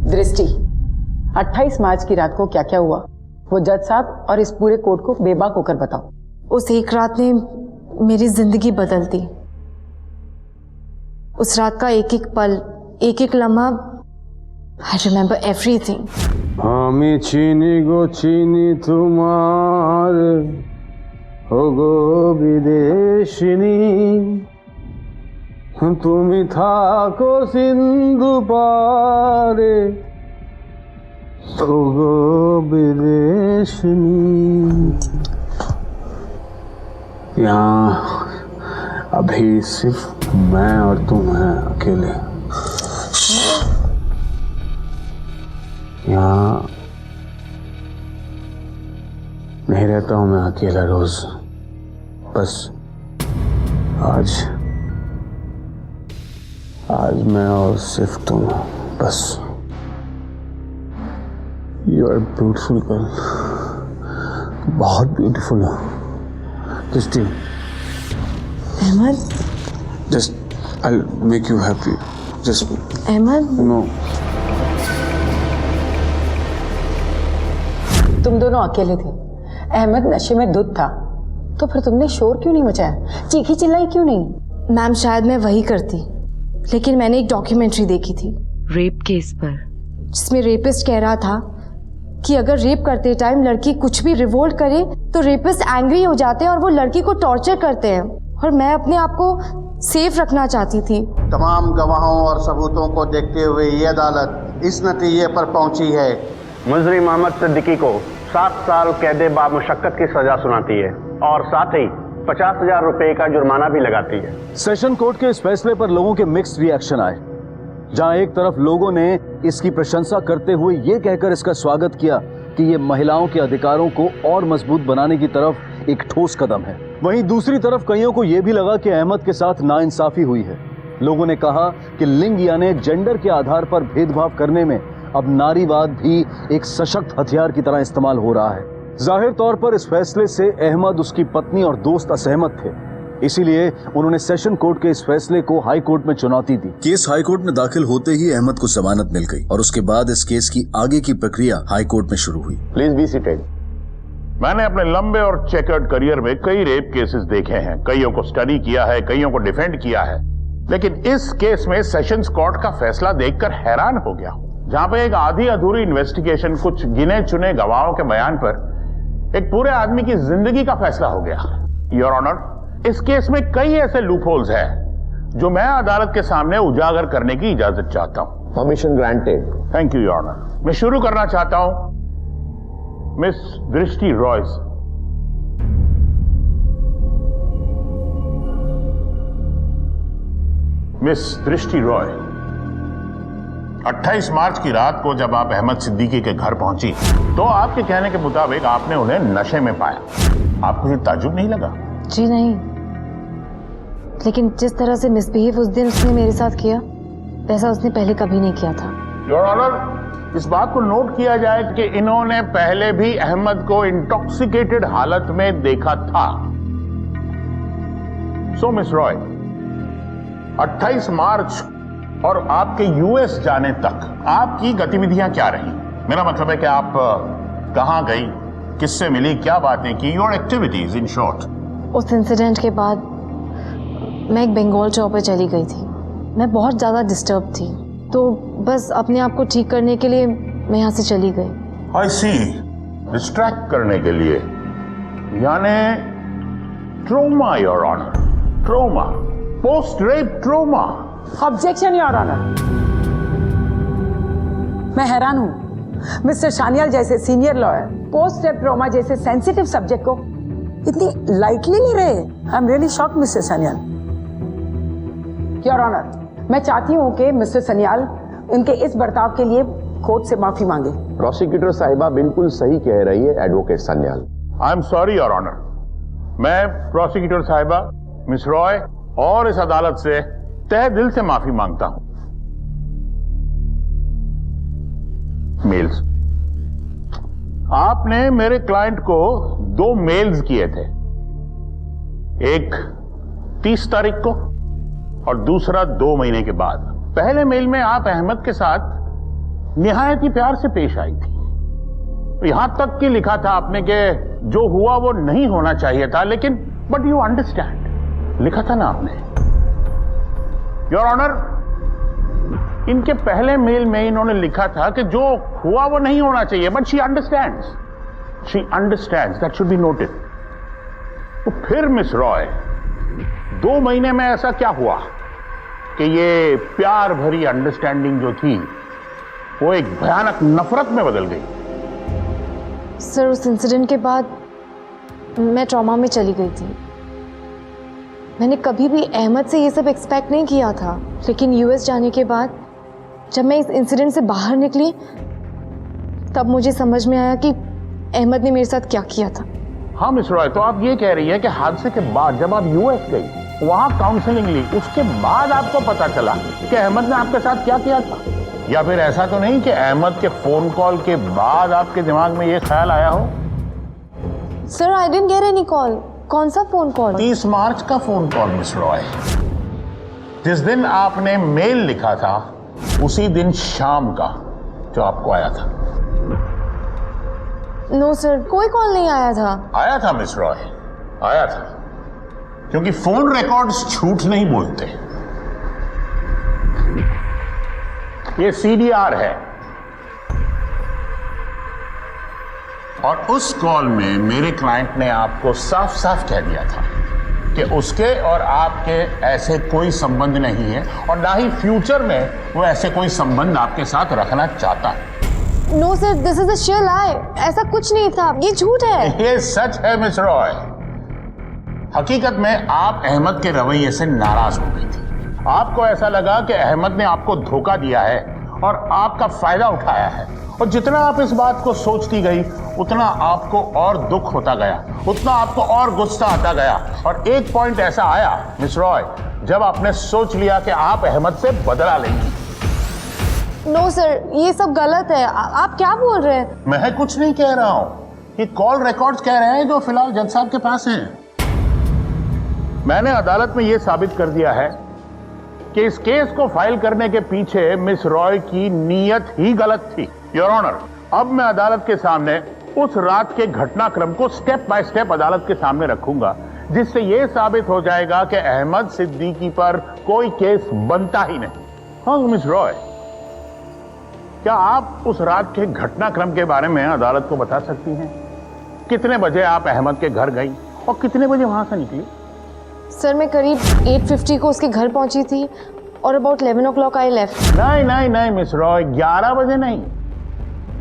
दृष्टि, 28 मार्च की रात को क्या क्या हुआ वो जज साहब और इस पूरे कोर्ट को बेबाक होकर बताओ। उस एक रात ने मेरी जिंदगी बदल दी। उस रात का एक एक पल, एक एक लम्हा, आई रिमेम्बर एवरीथिंग। আমি চিনি গো চিনি তোমার ওগো বিদেশিনী, তুমি থাকো সিন্ধু পারে ওগো বিদেশিনী। यहाँ अभी सिर्फ मैं और तुम हैं अकेले। यहाँ नहीं रहता हूं मैं अकेला रोज, बस आज मैं और सिर्फ तुम, बस। यू आर ब्यूटीफुल गर्ल, बहुत ब्यूटीफुल हो Drishti. Ahmad, just I make you happy, just Ahmad. No, तुम दोनों अकेले थे, अहमद नशे में धुत था, तो फिर तुमने शोर क्यों नहीं मचाया, चीखी चिल्लाई क्यों नहीं? मैम शायद मैं वही करती, लेकिन मैंने एक डॉक्यूमेंट्री देखी थी रेप केस पर, जिसमें रेपिस्ट कह रहा था कि अगर रेप करते टाइम लड़की कुछ भी रिवोल्ट करे तो रेपिस्ट एंग्री हो जाते हैं और वो लड़की को टॉर्चर करते हैं। और मैं अपने आप को सेफ रखना चाहती थी। तमाम गवाहों और सबूतों को देखते हुए ये अदालत इस नतीजे पर पहुंची है, मुजरिम मोहम्मद सिद्दीकी को 7 साल कैद बामुशक्कत की सजा सुनाती है और साथ ही 50,000 रुपए का जुर्माना भी लगाती है। सेशन कोर्ट के इस फैसले पर लोगों के मिक्स्ड रिएक्शन आए। जहां एक तरफ लोगों ने इसकी प्रशंसा करते हुए ये कहकर इसका स्वागत किया कि ये महिलाओं के अधिकारों को और मजबूत बनाने की तरफ एक ठोस कदम है, वहीं दूसरी तरफ कईयों को यह भी लगा कि अहमद के साथ नाइंसाफी हुई है लोगों ने कहा कि लिंग यानी जेंडर के आधार पर भेदभाव करने में अब नारीवाद भी एक सशक्त हथियार की तरह इस्तेमाल हो रहा है। जाहिर तौर पर इस फैसले से अहमद, उसकी पत्नी और दोस्त असहमत थे। इसीलिए उन्होंने सेशन कोर्ट के इस फैसले को हाई कोर्ट में चुनौती दी। केस हाई कोर्ट में दाखिल होते ही अहमद को जमानत मिल गई और उसके बाद इस केस की आगे की प्रक्रिया हाई कोर्ट में शुरू हुई। Please be seated. मैंने अपने लंबे और चेकर्ड करियर में कई रेप केसेस देखे हैं, कईयों को स्टडी किया है, कईयों को डिफेंड किया है, लेकिन इस केस में सेशंस कोर्ट का फैसला देखकर हैरान हो गया, जहां पे एक आधी अधूरी इन्वेस्टिगेशन, कुछ गिने चुने गवाहों के बयान पर एक पूरे आदमी की जिंदगी का फैसला हो गया। योर ऑनर, इस केस में कई ऐसे लूपहोल्स हैं जो मैं अदालत के सामने उजागर करने की इजाजत चाहता हूं। Permission granted. Thank you your honour. मैं शुरू करना चाहता हूं मिस दृष्टि रॉय से। मिस दृष्टि रॉय, 28 मार्च की रात को जब आप अहमद सिद्दीकी के घर पहुंची तो आपके कहने के मुताबिक आपने उन्हें नशे में पाया। आपको ये ताज्जुब नहीं लगा? जी नहीं, लेकिन जिस तरह से मिसबिहेव उस दिन उसने मेरे साथ किया वैसा उसने पहले कभी नहीं किया था। योर ऑनर, इस बात को नोट किया जाए कि इन्होंने पहले भी अहमद को इंटॉक्सिकेटेड हालत में देखा था। सो मिस रॉय, 28 मार्च और आपके यूएस जाने तक आपकी गतिविधियां क्या रही? मेरा मतलब है कि आप कहां गई, किससे मिली, क्या बातें की, योर एक्टिविटीज इन शॉर्ट। उस इंसिडेंट के बाद मैं एक बंगाल टूर पे चली गई थी। मैं बहुत ज़्यादा डिस्टर्ब थी, तो बस अपने आप को ठीक करने के लिए मैं यहाँ से चली गई। आई सी, डिस्ट्रैक्ट करने के लिए, यानी trauma your honour, trauma, post rape trauma. Objection your honour. मैं हैरान हूँ मिस्टर सान्याल जैसे senior lawyer post rape trauma जैसे सेंसिटिव सब्जेक्ट को इतनी लाइटली ले रहे। I am really shocked mister Sanyal. Your honour, मैं चाहती हूँ कि मिस्टर सान्याल उनके इस बर्ताव के लिए कोर्ट से माफी मांगे। प्रोसिक्यूटर साहिबा बिल्कुल सही कह रही है advocate Sanyal. I am sorry your honour. मैं प्रोसिक्यूटर साहिबा, मिस रॉय और इस अदालत से तहे दिल से माफी मांगता हूं। मेल्स, आपने मेरे क्लाइंट को 2 मेल्स किए थे, एक 30 तारीख को और दूसरा 2 महीने के बाद। पहले मेल में आप अहमद के साथ निहायत ही प्यार से पेश आई थी। यहां तक कि लिखा था आपने कि जो हुआ वो नहीं होना चाहिए था, लेकिन बट यू अंडरस्टैंड लिखा था ना आपने। योर ऑनर, इनके पहले मेल में इन्होंने लिखा था कि जो हुआ वो नहीं होना चाहिए, but she understands that should be noted. तो फिर मिस रॉय, 2 महीने में ऐसा क्या हुआ कि ये प्यार भरी अंडरस्टैंडिंग जो थी वो एक भयानक नफरत में बदल गई? सर, उस इंसिडेंट के बाद मैं ट्रॉमा में चली गई थी। मैंने कभी भी अहमद से ये सब एक्सपेक्ट नहीं किया था, लेकिन यूएस जाने के बाद जब मैं इस इंसिडेंट से बाहर निकली तब मुझे समझ में आया कि अहमद ने मेरे साथ क्या किया था। हाँ मिस रॉय, तो आप ये कह रही है कि हादसे के बाद जब आप यूएस गई, वहां काउंसलिंग ली, उसके बाद आपको पता चला कि अहमद ने आपके साथ क्या किया था? या फिर ऐसा तो नहीं कि अहमद के फोन कॉल के बाद आपके दिमाग में ये ख्याल आया हो? Sir, I didn't get any call. कौन सा फोन कॉल? 30 मार्च का फोन कॉल मिस रॉय। जिस दिन आपने मेल लिखा था उसी दिन शाम का जो आपको आया था। नो सर, कोई कॉल नहीं आया था। आया था मिस रॉय, आया था, क्योंकि फोन रिकॉर्ड्स झूठ नहीं बोलते। ये सीडीआर है और उस कॉल में मेरे क्लाइंट ने आपको साफ साफ कह दिया था कि उसके और आपके ऐसे कोई संबंध नहीं है और ना ही फ्यूचर में वो ऐसे कोई संबंध आपके साथ रखना चाहता है। No sir, this is a sheer lie। ऐसा कुछ नहीं था, ये झूठ है। ये सच है मिस रॉय। हकीकत में आप अहमद के रवैये से नाराज हो गई थी। आपको ऐसा लगा कि अहमद ने आपको धोखा दिया है और आपका फायदा उठाया है, और जितना आप इस बात को सोचती गई उतना आपको और दुख होता गया, उतना आपको और गुस्सा आता गया, और एक पॉइंट ऐसा आया मिस रॉय जब आपने सोच लिया कि आप अहमद से बदला लेंगी। नो सर, ये सब गलत है। आप क्या बोल रहे हैं? मैं कुछ नहीं कह रहा हूं, ये कॉल रिकॉर्ड्स कह रहे हैं जो फिलहाल जज साहब के पास हैं। मैंने अदालत में यह साबित कर दिया है कि इस केस को फाइल करने के पीछे मिस रॉय की नीयत ही गलत थी। योर ऑनर, अब मैं अदालत के सामने उस रात के घटनाक्रम को स्टेप बाय स्टेप अदालत के सामने रखूंगा, जिससे यह साबित हो जाएगा कि अहमद सिद्दीकी पर कोई केस बनता ही नहीं। हाँ मिस रॉय, क्या आप उस रात के घटनाक्रम के बारे में अदालत को बता सकती हैं? कितने बजे आप अहमद के घर गई और कितने बजे वहां से निकली? सर, मैं करीब 8:50 को उसके घर पहुंची थी और अबाउट 11 o'clock आई लेफ्ट। नहीं नहीं नहीं मिस रॉय, 11 बजे नहीं,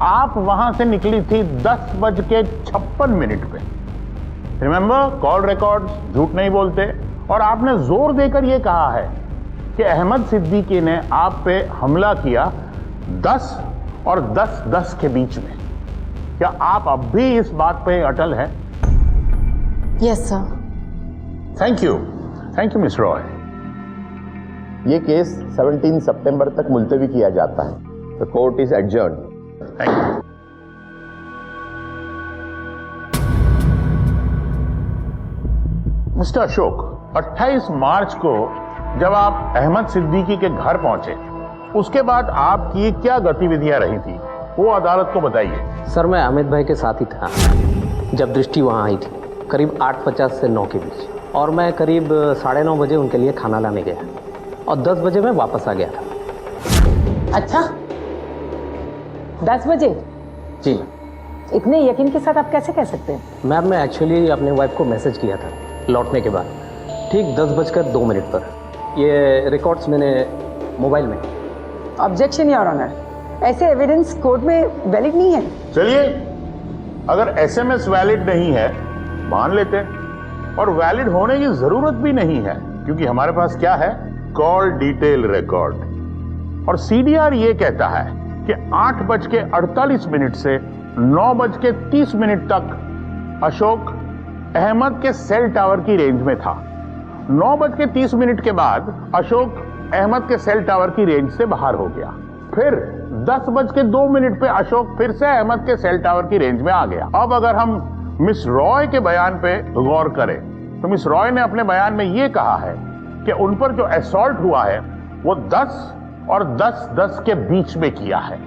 आप वहां से निकली थी 10:56 पे। रिमेंबर, कॉल रिकॉर्ड्स झूठ नहीं बोलते। और आपने जोर देकर यह कहा है कि अहमद सिद्दीकी ने आप पे हमला किया 10 और 10:10 के बीच में। क्या आप अब भी इस बात पे अटल हैं? Yes sir. Thank you miss Roy. ये केस 17 सितंबर तक मुलतवी किया जाता है। The court is adjourned. Thank you. Mister Ashok, 28 मार्च को जब आप अहमद सिद्दीकी के घर पहुंचे, उसके बाद आपकी क्या गतिविधियां रही थी वो अदालत को बताइए। सर, मैं अमित भाई के साथ ही था जब दृष्टि वहाँ आई थी, करीब 8:50 से 9 के बीच, और मैं करीब 9:30 बजे उनके लिए खाना लाने गया और 10 बजे मैं वापस आ गया था। अच्छा, 10 बजे? जी। इतने यकीन के साथ आप कैसे कह सकते हैं? मैम, मैं एक्चुअली अपने वाइफ को मैसेज किया था लौटने के बाद, ठीक 10:02 पर। ये रिकॉर्ड्स मैंने मोबाइल में। ऑब्जेक्शन योर ऑनर, ऐसे एविडेंस कोर्ट में वैलिड नहीं है। चलिए, अगर एसएमएस वैलिड नहीं है मान लेते हैं, और वैलिड होने की जरूरत भी नहीं है, क्योंकि हमारे पास क्या है? Call detail record. और सीडीआर ये कहता है कि 8:48 से 9:30 तक अशोक अहमद के सेल टावर की रेंज में था। 9:30 के बाद अशोक अहमद के सेल टावर की रेंज से बाहर हो गया। फिर 10:02 पे अशोक फिर से अहमद के सेल टावर की रेंज में आ गया। अब अगर हम मिस रॉय के बयान पे गौर करें तो मिस रॉय ने अपने बयान में यह कहा है कि उन पर जो असॉल्ट हुआ है वो 10 और 10:10 के बीच में किया है,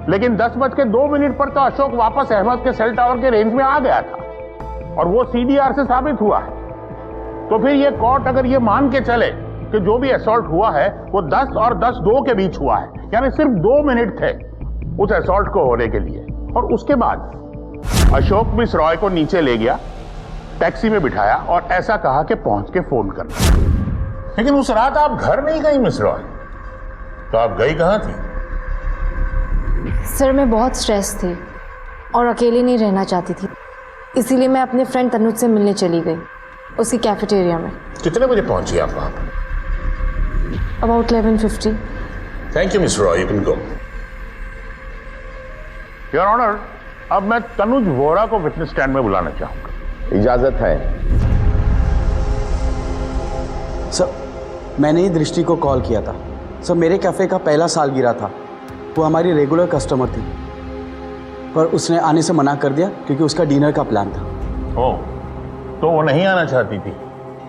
लेकिन 10:02 पर तो अशोक वापस अहमद के सेल टावर के रेंज में आ गया था, और वो सीडीआर से साबित हुआ है। तो फिर ये कोर्ट अगर ये मान के चले कि जो भी असॉल्ट हुआ है वो 10 और 10:02 के बीच हुआ है, यानी सिर्फ 2 मिनट थे उस असॉल्ट को होने के लिए। और उसके बाद अशोक मिस रॉय को नीचे ले गया, टैक्सी में बिठाया और ऐसा कहा कि पहुंच के फोन करना। लेकिन उस रात आप घर नहीं गई मिस रॉय, तो आप गई कहां थी? सर, मैं बहुत स्ट्रेस थी और अकेले नहीं रहना चाहती थी, इसीलिए मैं अपने फ्रेंड तनुज से मिलने चली गई उसकी कैफेटेरिया में। कितने बजे पहुंची आप वहां पर? About 11:50। Thank you miss Roy, you can go. Your honour, अब मैं तनुज वोरा को विटनेस स्टैंड में बुलाना चाहूंगा। इजाजत है। सर, मैंने ही दृष्टि को कॉल किया था। सर, मेरे कैफ़े का पहला सालगिरह था, वो हमारी रेगुलर कस्टमर थी, पर उसने आने से मना कर दिया क्योंकि उसका डिनर का प्लान था। ओह, तो वो नहीं आना चाहती थी,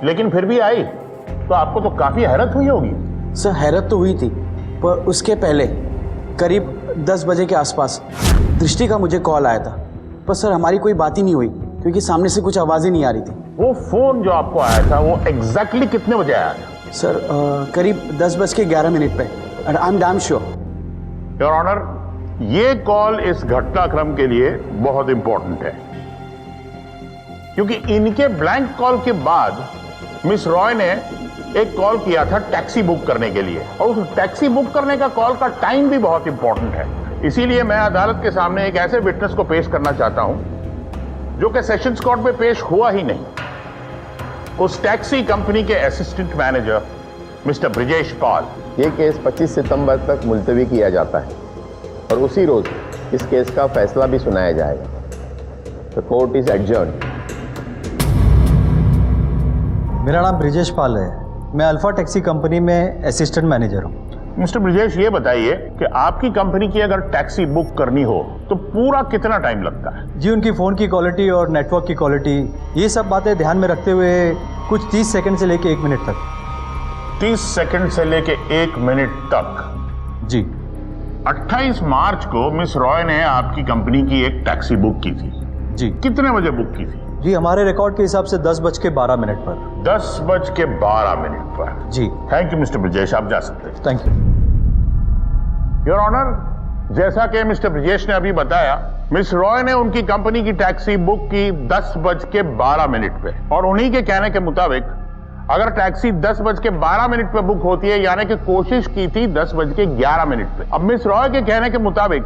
लेकिन फिर भी आई, तो आपको तो काफी हैरत हुई होगी। सर, हैरत तो हुई थी, पर उसके पहले करीब 10 बजे के आसपास दृष्टि का मुझे कॉल आया था, पर सर हमारी कोई बात ही नहीं हुई क्योंकि सामने से कुछ आवाज़ ही नहीं आ रही थी। वो फोन जो आपको आया था वो एग्जैक्टली कितने बजे आया था? सर, करीब 10:11 पे, and I am damn sure. Your honour, ये कॉल इस घटनाक्रम के लिए बहुत इंपॉर्टेंट है, क्योंकि इनके ब्लैंक कॉल के बाद मिस रॉय ने एक कॉल किया था टैक्सी बुक करने के लिए, और उस टैक्सी बुक करने का कॉल का टाइम भी बहुत इंपॉर्टेंट है। इसीलिए मैं अदालत के सामने एक ऐसे विटनेस को पेश करना चाहता हूं जो कि सेशंस कोर्ट में पेश हुआ ही नहीं। उस टैक्सी कंपनी के असिस्टेंट मैनेजर मिस्टर ब्रिजेश पाल। ये केस 25 सितंबर तक मुलतवी किया जाता है और उसी रोज इस केस का फैसला भी सुनाया जाएगा। The court is adjourned. मेरा नाम ब्रिजेश पाल है, मैं अल्फा टैक्सी कंपनी में असिस्टेंट मैनेजर हूँ। मिस्टर ब्रजेश, ये बताइए कि आपकी कंपनी की अगर टैक्सी बुक करनी हो तो पूरा कितना टाइम लगता है? जी, उनकी फ़ोन की क्वालिटी और नेटवर्क की क्वालिटी, ये सब बातें ध्यान में रखते हुए कुछ 30 सेकंड से लेके 1 मिनट तक। 30 सेकंड से लेके 1 मिनट तक? जी। 28 मार्च को मिस रॉय ने आपकी कंपनी की एक टैक्सी बुक की थी। जी। कितने बजे बुक की थी? जी, हमारे रिकॉर्ड के हिसाब से 10:12 पर। 10:12 पर। जी। थैंक यू मिस्टर ब्रजेश, आप जा सकते हैं। थैंक यू योर ऑनर, जैसा कि मिस्टर ब्रजेश ने अभी बताया, मिस रॉय ने उनकी कंपनी की टैक्सी बुक की 10:12 पे, और उन्हीं के कहने के मुताबिक अगर टैक्सी 10:12 पे बुक होती है, यानी कि कोशिश की थी 10:11 पे। अब मिस रॉय के कहने के मुताबिक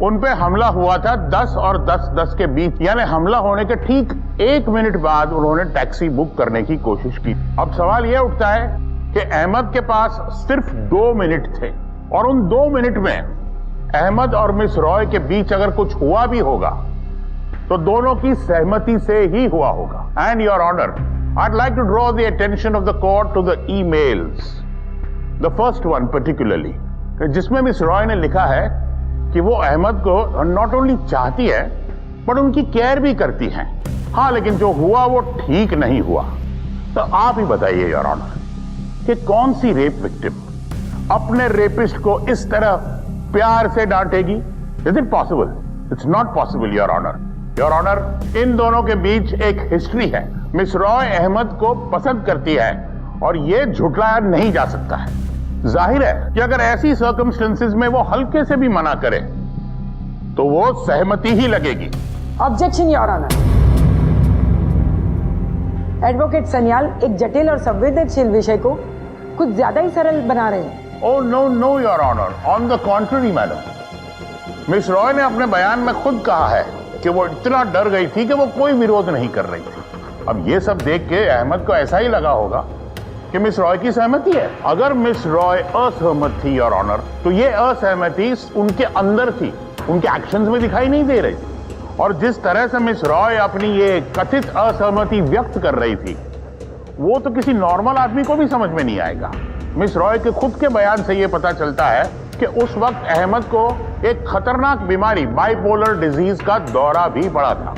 उन पे हमला हुआ था 10 और 10:10 के बीच, यानी हमला होने के ठीक 1 मिनट बाद उन्होंने टैक्सी बुक करने की कोशिश की। अब सवाल यह उठता है कि अहमद के पास सिर्फ 2 मिनट थे, और उन 2 मिनट में अहमद और मिस रॉय के बीच अगर कुछ हुआ भी होगा तो दोनों की सहमति से ही हुआ होगा। And your honour, I'd like to draw the attention of the court to the emails. The first one particularly, जिसमें मिस रॉय ने लिखा है कि वो अहमद को नॉट ओनली चाहती है बट उनकी केयर भी करती हैं। हाँ, लेकिन जो हुआ वो ठीक नहीं हुआ। तो आप ही बताइए योर ऑनर कि कौन सी रेप विक्टिम अपने रेपिस्ट को इस तरह प्यार से डांटेगी? Is it possible? It's not possible your honour. Your honour, इन दोनों के बीच एक हिस्ट्री है। मिस रॉय अहमद को पसंद करती है और यह झुटलाया नहीं जा सकता है। जाहिर है कि अगर ऐसी सर्कमस्टेंसेस में वो हल्के से भी मना करे तो वो सहमति ही लगेगी। Objection your honour. Advocate Sanyal एक जटिल और संवेदनशील विषय को कुछ ज्यादा ही सरल बना रहे हैं। Oh no no your honour, on the contrary madam, miss Roy ने अपने बयान में खुद कहा है कि वो इतना डर गई थी कि वो कोई विरोध नहीं कर रही थी। अब ये सब देख के अहमद को ऐसा ही लगा होगा कि मिस रॉय की सहमति है। अगर मिस रॉय असहमत थी योर ऑनर, तो ये असहमति उनके अंदर थी, उनके एक्शंस में दिखाई नहीं दे रही थी। और जिस तरह से मिस रॉय अपनी ये कथित असहमति व्यक्त कर रही थी, वो तो किसी नॉर्मल आदमी को भी समझ में नहीं आएगा। मिस रॉय के खुद के बयान से ये पता चलता है कि उस वक्त अहमद को एक खतरनाक बीमारी बाइपोलर डिजीज का दौरा भी पड़ा था।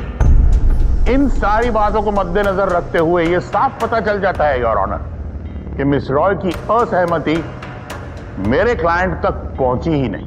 इन सारी बातों को मद्देनजर रखते हुए यह साफ पता चल जाता है योर ऑनर कि मिस रॉय की असहमति मेरे क्लाइंट तक पहुंची ही नहीं।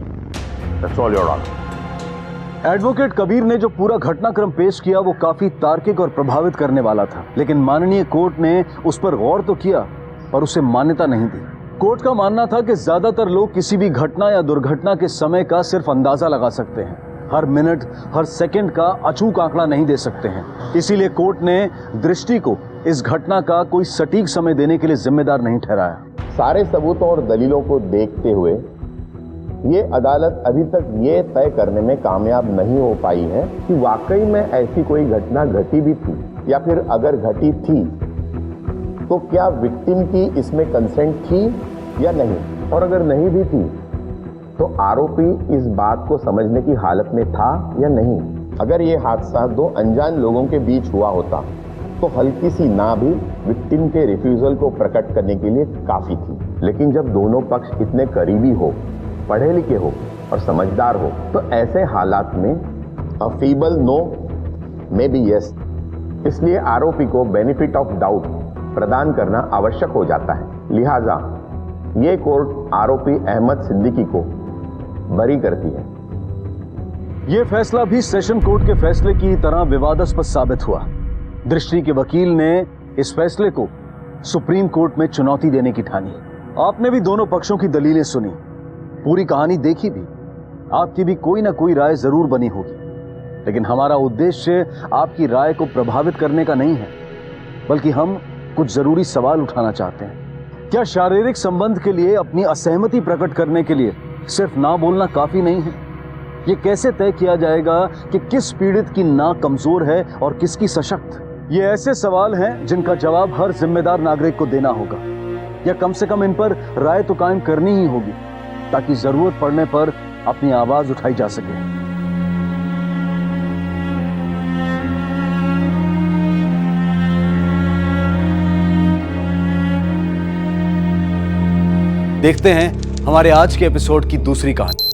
That's all your honour. Advocate Kabir ने जो पूरा घटनाक्रम पेश किया वो काफी तार्किक और प्रभावित करने वाला था, लेकिन माननीय कोर्ट ने उस पर गौर तो किया पर उसे मान्यता नहीं दी। कोर्ट का मानना था कि ज्यादातर लोग किसी भी घटना या दुर्घटना के समय का सिर्फ अंदाजा लगा सकते हैं, हर मिनट हर सेकंड का अचूक आंकड़ा नहीं दे सकते हैं। इसीलिए कोर्ट ने दृष्टि को इस घटना का कोई सटीक समय देने के लिए जिम्मेदार नहीं ठहराया। सारे सबूतों और दलीलों को देखते हुए ये अदालत अभी तक ये तय करने में कामयाब नहीं हो पाई है कि वाकई में ऐसी कोई घटना घटी भी थी, या फिर अगर घटी थी तो क्या विक्टिम की इसमें कंसेंट थी या नहीं, और अगर नहीं भी थी तो आरोपी इस बात को समझने की हालत में था या नहीं। अगर ये हादसा 2 अनजान लोगों के बीच हुआ होता तो हल्की सी ना भी विक्टिम के रिफ्यूजल को प्रकट करने के लिए काफी थी। लेकिन जब दोनों पक्ष इतने करीबी हो, पढ़े लिखे हो और समझदार हो, तो ऐसे हालात में a feeble no may be yes, इसलिए आरोपी को बेनिफिट ऑफ डाउट प्रदान करना आवश्यक हो जाता है। लिहाजा ये कोर्ट आरोपी अहमद सिद्दीकी को बरी करती है। यह फैसला भी सेशन कोर्ट के फैसले की तरह विवादास्पद साबित हुआ। दृष्टि के वकील ने इस फैसले को सुप्रीम कोर्ट में चुनौती देने की ठानी। आपने भी दोनों पक्षों की दलीलें सुनी, पूरी कहानी देखी भी, आपकी भी कोई ना कोई राय जरूर बनी होगी। लेकिन हमारा उद्देश्य आपकी राय को प्रभावित करने का नहीं है, बल्कि हम कुछ जरूरी सवाल उठाना चाहते हैं। क्या शारीरिक संबंध के लिए अपनी असहमति प्रकट करने के लिए सिर्फ ना बोलना काफी नहीं है? ये कैसे तय किया जाएगा कि किस पीड़ित की नाक कमजोर है और किसकी सशक्त? ये ऐसे सवाल हैं जिनका जवाब हर जिम्मेदार नागरिक को देना होगा, या कम से कम इन पर राय तो कायम करनी ही होगी, ताकि जरूरत पड़ने पर अपनी आवाज उठाई जा सके। देखते हैं हमारे आज के एपिसोड की दूसरी कहानी।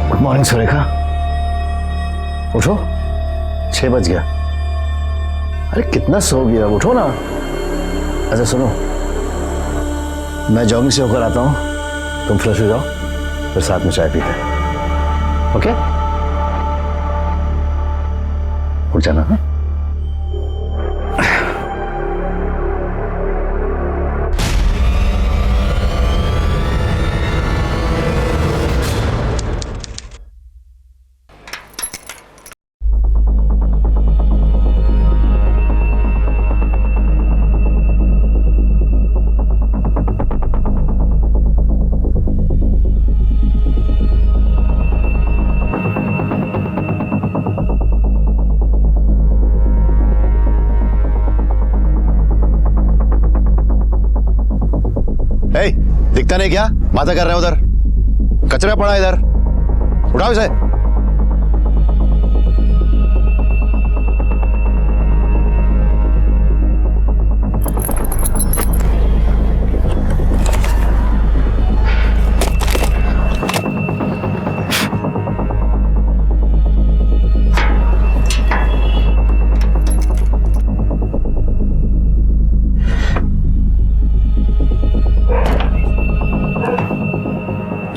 गुड मॉर्निंग सुरेखा, उठो, 6 बज गया। अरे कितना सो गया, उठो ना। अच्छा सुनो, मैं जॉगिंग से होकर आता हूँ, तुम फ्रेश हो जाओ, फिर साथ में चाय पीते हैं, ओके? उठ जाना। हाँ? दिखता नहीं क्या? बातें कर रहे हो उधर, कचरा पड़ा इधर, उठाओ इसे।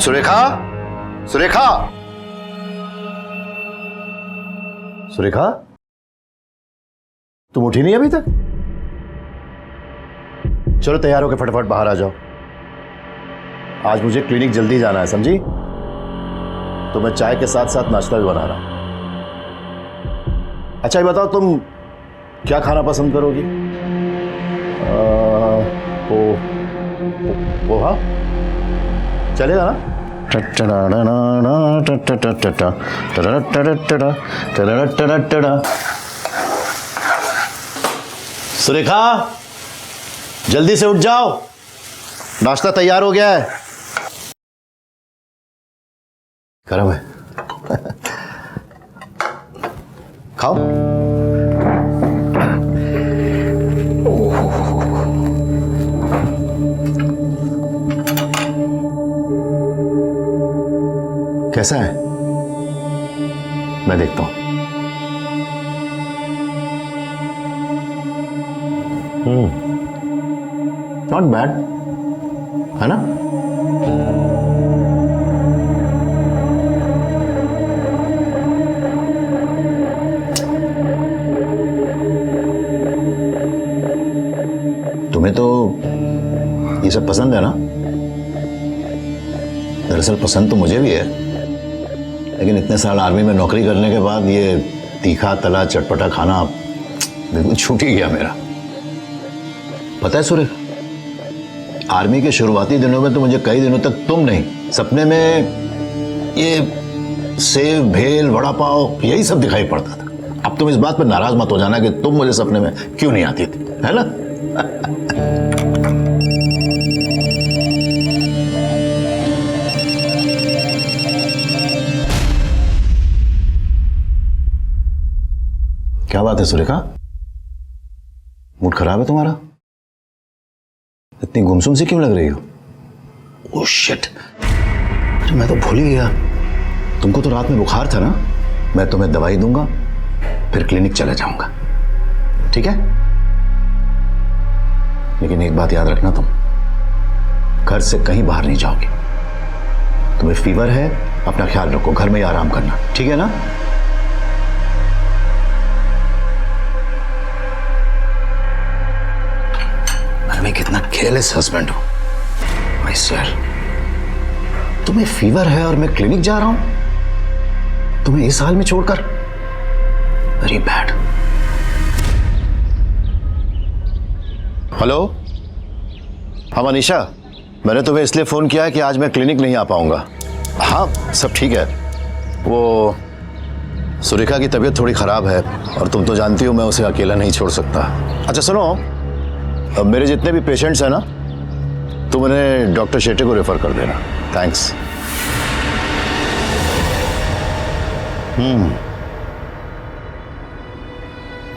सुरेखा, सुरेखा, सुरेखा, तुम उठी नहीं अभी तक? चलो तैयार होकर फटाफट बाहर आ जाओ, आज मुझे क्लिनिक जल्दी जाना है, समझी? तो मैं चाय के साथ साथ नाश्ता भी बना रहा हूं। अच्छा ये बताओ, तुम क्या खाना पसंद करोगी? पोहा चलेगा ना? सुरेखा, जल्दी से उठ जाओ, नाश्ता तैयार हो गया है। गरम है, खाओ। कैसा है? मैं देखता हूं। नॉट बैड, है ना? तुम्हें तो ये सब पसंद है ना? दरअसल पसंद तो मुझे भी है, लेकिन इतने साल आर्मी में नौकरी करने के बाद ये तीखा तला चटपटा खाना बिल्कुल छूट ही गया मेरा। पता है सुरेख, आर्मी के शुरुआती दिनों में तो मुझे कई दिनों तक तुम नहीं, सपने में ये सेव, भेल, वड़ा पाव यही सब दिखाई पड़ता था। अब तुम इस बात पर नाराज मत हो जाना कि तुम मुझे सपने में क्यों नहीं आती थी, है ना? क्या बात है सुरेखा, मूड खराब है तुम्हारा? इतनी गुमसुम सी क्यों लग रही हो? ओह शिट, अरे मैं तो भूल ही गया, तुमको तो रात में बुखार था ना? मैं तुम्हें दवाई दूंगा, फिर क्लिनिक चला जाऊंगा, ठीक है? लेकिन एक बात याद रखना, तुम घर से कहीं बाहर नहीं जाओगे। तुम्हें फीवर है, अपना ख्याल रखो, घर में ही आराम करना, ठीक है ना? मैं कितना केयरलेस हस्बैंड हूं, आई स्वेयर। तुम्हें फीवर है और मैं क्लिनिक जा रहा हूं, तुम्हें इस हाल में छोड़कर। Very bad. हेलो, हाँ मनीषा, मैंने तुम्हें इसलिए फोन किया है कि आज मैं क्लिनिक नहीं आ पाऊंगा। हाँ सब ठीक है, वो सुरेखा की तबीयत थोड़ी खराब है और तुम तो जानती हो मैं उसे अकेला नहीं छोड़ सकता। अच्छा सुनो, अब मेरे जितने भी पेशेंट्स हैं ना, तुम उन्हें डॉक्टर शेट्टी को रेफर कर देना। थैंक्स।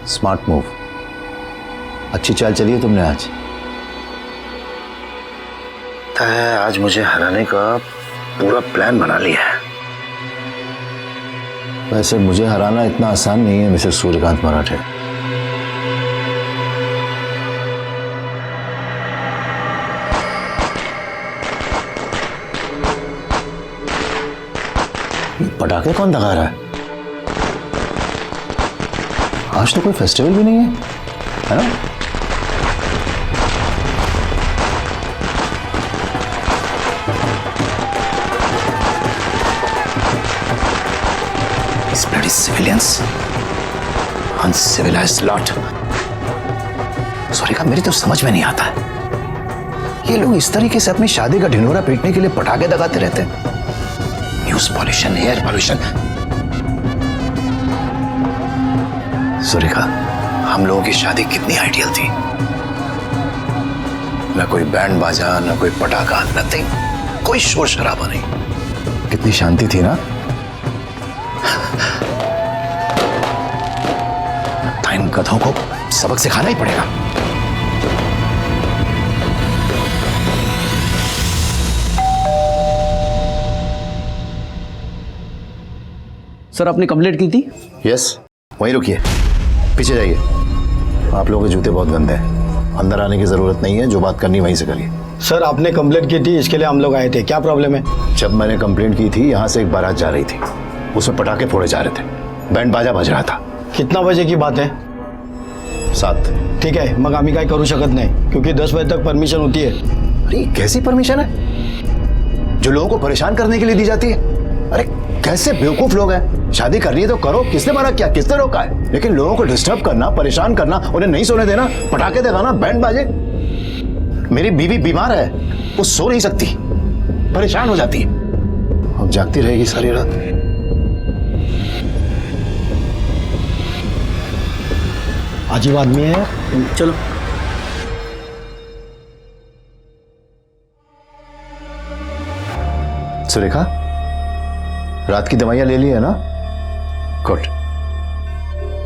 स्मार्ट मूव, अच्छी चाल चली है तुमने आज। आज मुझे हराने का पूरा प्लान बना लिया है। वैसे मुझे हराना इतना आसान नहीं है मिसेस सूर्यकांत मराठे। पटाखे कौन दगा रहा है? आज तो कोई फेस्टिवल भी नहीं है ना? Bloody civilians, uncivilized lot. Surekha, मेरी तो समझ में नहीं आता है, ये लोग इस तरीके से अपनी शादी का ढिंढोरा पीटने के लिए पटाखे दगाते रहते हैं। News pollution, air pollution. Surekha, हम लोगों की शादी कितनी आइडियल थी, ना कोई बैंड बाजा, ना कोई पटाखा, नथिंग, कोई शोर शराबा नहीं, कितनी शांति थी ना। इन गधों को सबक सिखाना ही पड़ेगा। सर, आपने कंप्लेंट की थी? यस, वहीं रुकिए, पीछे जाइए। आप लोगों के जूते बहुत गंदे हैं, अंदर आने की जरूरत नहीं है, जो बात करनी वहीं से करिए। सर, आपने कंप्लेंट की थी, इसके लिए हम लोग आए थे, क्या प्रॉब्लम है? जब मैंने कंप्लेंट की थी, यहाँ से एक बारात जा रही थी, उसमें पटाखे फोड़े जा रहे थे, बैंड बाजा बज रहा था। कितना बजे की बात है? 7। ठीक है, मग आम्ही काय करू शकत नाही, क्योंकि 10 बजे तक परमिशन होती है। अरे कैसी परमिशन है जो लोगों को परेशान करने के लिए दी जाती है? अरे कैसे बेवकूफ लोग हैं। शादी करनी है तो करो, किसने मना किया, किसने रोका है? लेकिन लोगों को डिस्टर्ब करना, परेशान करना, उन्हें नहीं सोने देना, पटाखे दगाना, बैंड बाजे। मेरी बीवी बीमार है, वो सो नहीं सकती, परेशान हो जाती है, अब जागती रहेगी सारी रात। अजीब आदमी है। चलो। सुरेखा, रात की दवाइयां ले ली है ना? गुड,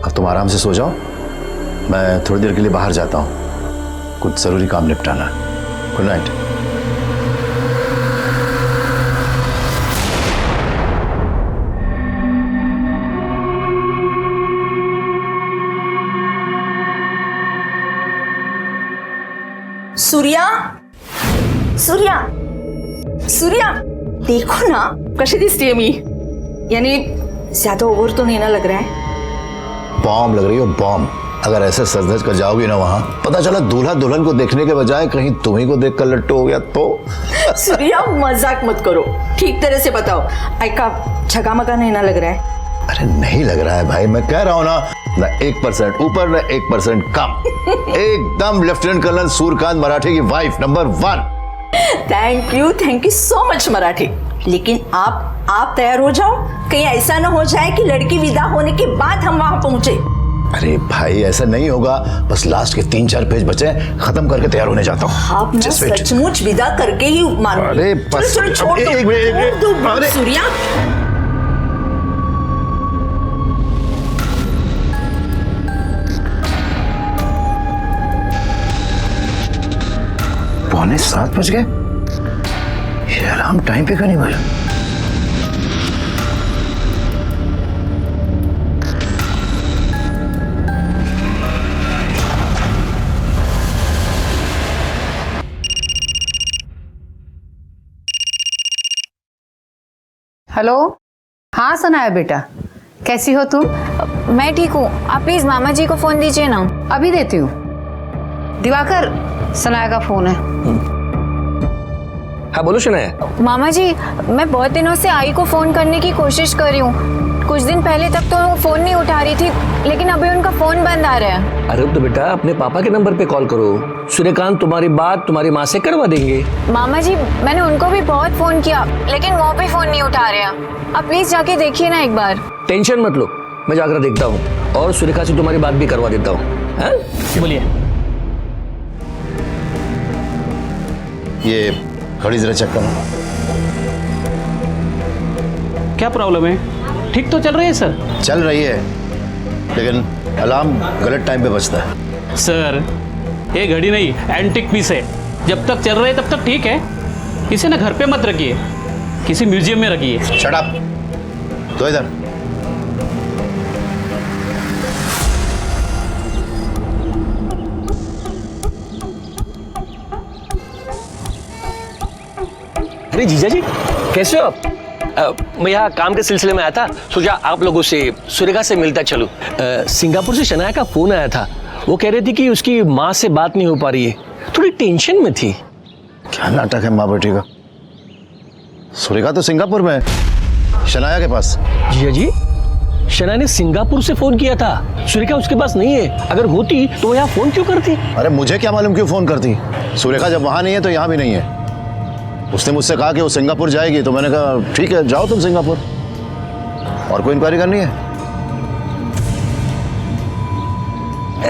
अब तुम आराम से सो जाओ, मैं थोड़ी देर के लिए बाहर जाता हूं, कुछ जरूरी काम निपटाना है। Good night. सूर्या, सूर्या, सूर्या, देखो ना कशी दिसतीये मी, यानी ज्यादा ओवर तो नहीं ना लग रहा है? बॉम्ब लग रही हो, बॉम्ब। अगर ऐसे सज-धज कर जाओगी ना वहां, पता चला दूल्हा दुल्हन को देखने के बजाय कहीं तुम्ही को देखकर लट्टू हो गया तो। सूर्या, मजाक मत करो, ठीक तरह से बताओ, ऐका झगामगा नहीं ना लग रहा है? अरे नहीं लग रहा है भाई, मैं कह रहा हूं ना 1% ऊपर न 1% कम। एकदम लेफ्टिनेंट कर्नल सूर्यकांत मराठे की wife number 1। Thank you so much Marathi. लेकिन आप तैयार हो जाओ, कहीं ऐसा ना हो जाए कि लड़की विदा होने के बाद हम वहां पहुंचे। अरे भाई ऐसा नहीं होगा, बस लास्ट के 3-4 पेज बचे, खत्म करके तैयार होने जाता हूँ। आप ना सचमुच विदा करके ही मानो। अरे बस छोड़ दो सूर्या। पौने 7 बज गए, ये अलार्म टाइम पे क्यों नहीं बजा? हेलो, हाँ सनाया बेटा, कैसी हो तुम? मैं ठीक हूँ, आप प्लीज मामा जी को फोन दीजिए ना। अभी देती हूँ। दिवाकर, सनाया का फोन है। हाँ बोलो शनाया। मामा जी, मैं बहुत दिनों से आई को फोन करने की कोशिश कर रही हूँ। कुछ दिन पहले तक तो वो फोन नहीं उठा रही थी, लेकिन अभी उनका फोन बंद आ रहा है। अरे तो बेटा अपने पापा के नंबर पे कॉल करो, सूर्यकांत तुम्हारी बात तुम्हारी माँ से करवा देंगे। मामा जी, मैंने उनको भी बहुत फोन किया, लेकिन वो भी फोन नहीं उठा रहे हैं। आप प्लीज जाके देखिए ना एक बार। टेंशन मत लो, मैं जाकर देखता हूँ और सुरेखा से तुम्हारी बात भी करवा देता हूँ। बोलिए। ये घड़ी जरा चेक करो। क्या प्रॉब्लम है? ठीक तो चल रही है सर? चल रही है, लेकिन अलार्म गलत टाइम पे बजता है। सर ये घड़ी नहीं, एंटिक पीस है। जब तक चल रहा है तब तक ठीक है। इसे ना घर पे मत रखिए, किसी म्यूजियम में रखिए। Shut up. तो इधर अरे जीजा जी, कैसे हो आप? मैं यहाँ काम के सिलसिले में आया था, सोचा आप लोगों से सुरेखा से मिलता चलूं। सिंगापुर से शनाया का फोन आया था। वो कह रही थी कि उसकी माँ से बात नहीं हो पा रही है, थोड़ी टेंशन में थी। क्या नाटक है माँ बेटी का? सुरेखा तो सिंगापुर में है, शनाया के पास। जीजा जी, शनाया ने सिंगापुर से फोन किया था, सुरेखा उसके पास नहीं है। अगर होती तो वो यहाँ फोन क्यों करती? अरे मुझे क्या मालूम क्यों फोन करती? सुरेखा जब वहां नहीं है तो यहाँ भी नहीं है। उसने मुझसे कहा कि वो सिंगापुर जाएगी, तो मैंने कहा ठीक है जाओ तुम सिंगापुर। और कोई इंक्वायरी करनी है?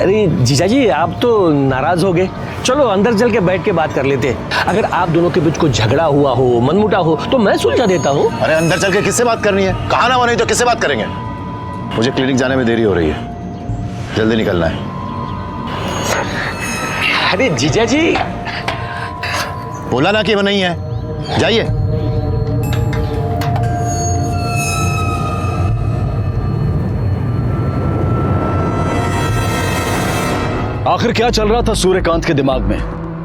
अरे जीजा जी, आप तो नाराज हो गए। चलो अंदर चल के बैठ के बात कर लेते हैं। अगर आप दोनों के बीच कोई झगड़ा हुआ हो, मनमुटा हो, तो मैं सुलझा देता हूँ। अरे अंदर चल के किससे बात करनी है? कहा ना वो नहीं तो किससे बात करेंगे? मुझे क्लिनिक जाने में देरी हो रही है, जल्दी निकलना है। अरे जीजा जी, बोला ना कि वो नहीं है, जाइए। आखिर क्या चल रहा था सूर्यकांत के दिमाग में?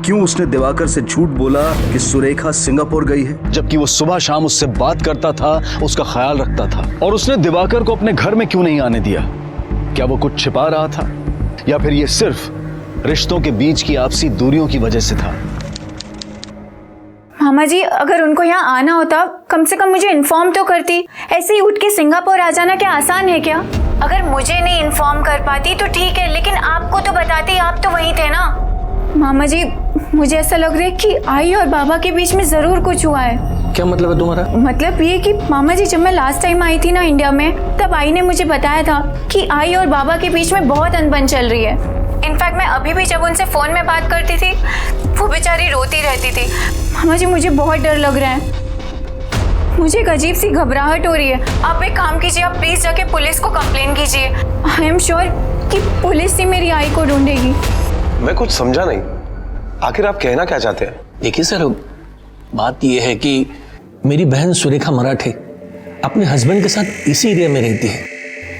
क्यों उसने दिवाकर से झूठ बोला कि सुरेखा सिंगापुर गई है, जबकि वो सुबह शाम उससे बात करता था, उसका ख्याल रखता था? और उसने दिवाकर को अपने घर में क्यों नहीं आने दिया? क्या वो कुछ छिपा रहा था, या फिर ये सिर्फ रिश्तों के बीच की आपसी दूरियों की वजह से था? मामा जी, अगर उनको यहाँ आना होता कम से कम मुझे इन्फॉर्म तो करती। ऐसे ही उठ के सिंगापुर आ जाना क्या आसान है क्या? अगर मुझे नहीं इन्फॉर्म कर पाती तो ठीक है, लेकिन आपको तो बताती, आप तो वहीं थे ना। मामा जी, मुझे ऐसा लग रहा है कि आई और बाबा के बीच में जरूर कुछ हुआ है। क्या मतलब है तुम्हारा? मतलब ये कि मामा जी, जब मैं लास्ट टाइम आई थी ना इंडिया में, तब आई ने मुझे बताया था कि आई और बाबा के बीच में बहुत अनबन चल रही है। इनफैक्ट मैं अभी भी जब उनसे फोन में बात करती थी, वो बेचारी रोती रहती थी। मामा जी, मुझे बहुत डर लग रहा है, मुझे एक अजीब सी घबराहट हो रही है। आप एक काम कीजिए, आप प्लीज जाके पुलिस को कंप्लेन कीजिए। आई एम श्योर कि पुलिस ही मेरी आई को ढूंढेगी। मैं कुछ समझा नहीं, आखिर आप कहना क्या चाहते हैं? देखिए सर, बात यह है कि मेरी बहन सुरेखा मराठे अपने हस्बैंड के साथ इसी एरिया में रहती है,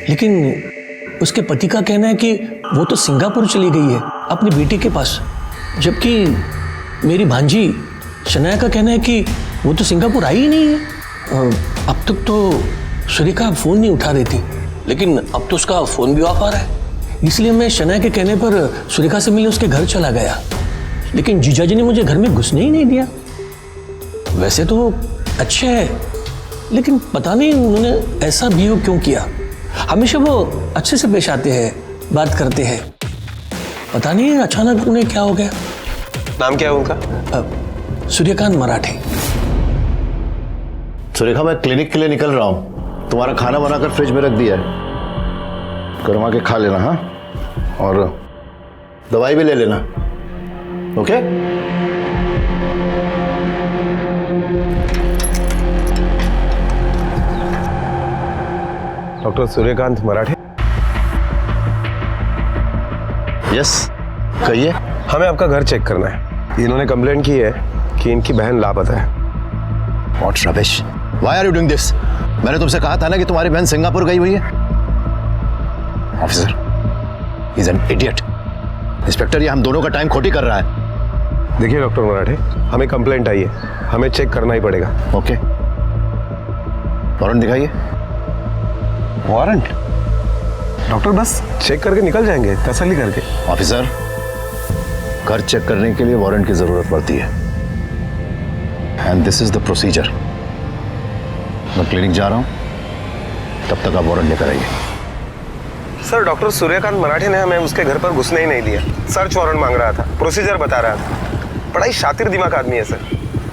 लेकिन उसके पति का कहना है कि वो तो सिंगापुर चली गई है अपनी बेटी के पास, जबकि मेरी भांजी शनाया का कहना है कि वो तो सिंगापुर आई ही नहीं है। अब तक तो सुरेखा फोन नहीं उठा रही थी, लेकिन अब तो उसका फोन भी ऑफ आ रहा है। इसलिए मैं शनाया के कहने पर सुरेखा से मिलने उसके घर चला गया, लेकिन जीजा जी ने मुझे घर में घुसने ही नहीं दिया। वैसे तो वो अच्छे हैं, लेकिन पता नहीं उन्होंने ऐसा बिहेव क्यों किया। हमेशा वो अच्छे से पेश आते हैं, बात करते हैं, पता नहीं अचानक उन्हें क्या हो गया। नाम क्या है उनका? सूर्यकांत मराठे। सुरेखा, मैं क्लिनिक के लिए निकल रहा हूं, तुम्हारा खाना बनाकर फ्रिज में रख दिया है, गरमा के खा लेना। हाँ, और दवाई भी ले लेना, ओके? डॉक्टर सूर्यकांत मराठे? यस, कहिए। हमें आपका घर चेक करना है। इन्होंने कंप्लेंट की है कि इनकी बहन लापता है। What rubbish? Why are you doing this? मैंने तुमसे कहा था ना कि तुम्हारी बहन सिंगापुर गई हुई है। Officer, he's an idiot. Inspector, ये हम दोनों का टाइम खोटी कर रहा है। देखिए डॉक्टर मराठे, हमें कंप्लेंट आई है, हमें चेक करना ही पड़ेगा। ओके, वारंट दिखाइए। वारंट? डॉक्टर, बस चेक करके निकल जाएंगे, तसल्ली करके। ऑफिसर, घर चेक करने के लिए वारंट की जरूरत पड़ती है, and this is the procedure. मैं क्लिनिक जा रहा हूं, तब तक आप वारंट लेकर आइए। सर, डॉक्टर सूर्यकांत मराठे ने हमें उसके घर पर घुसने ही नहीं दिया। सर्च वारंट मांग रहा था, प्रोसीजर बता रहा था। बड़ा ही शातिर दिमाग आदमी है सर।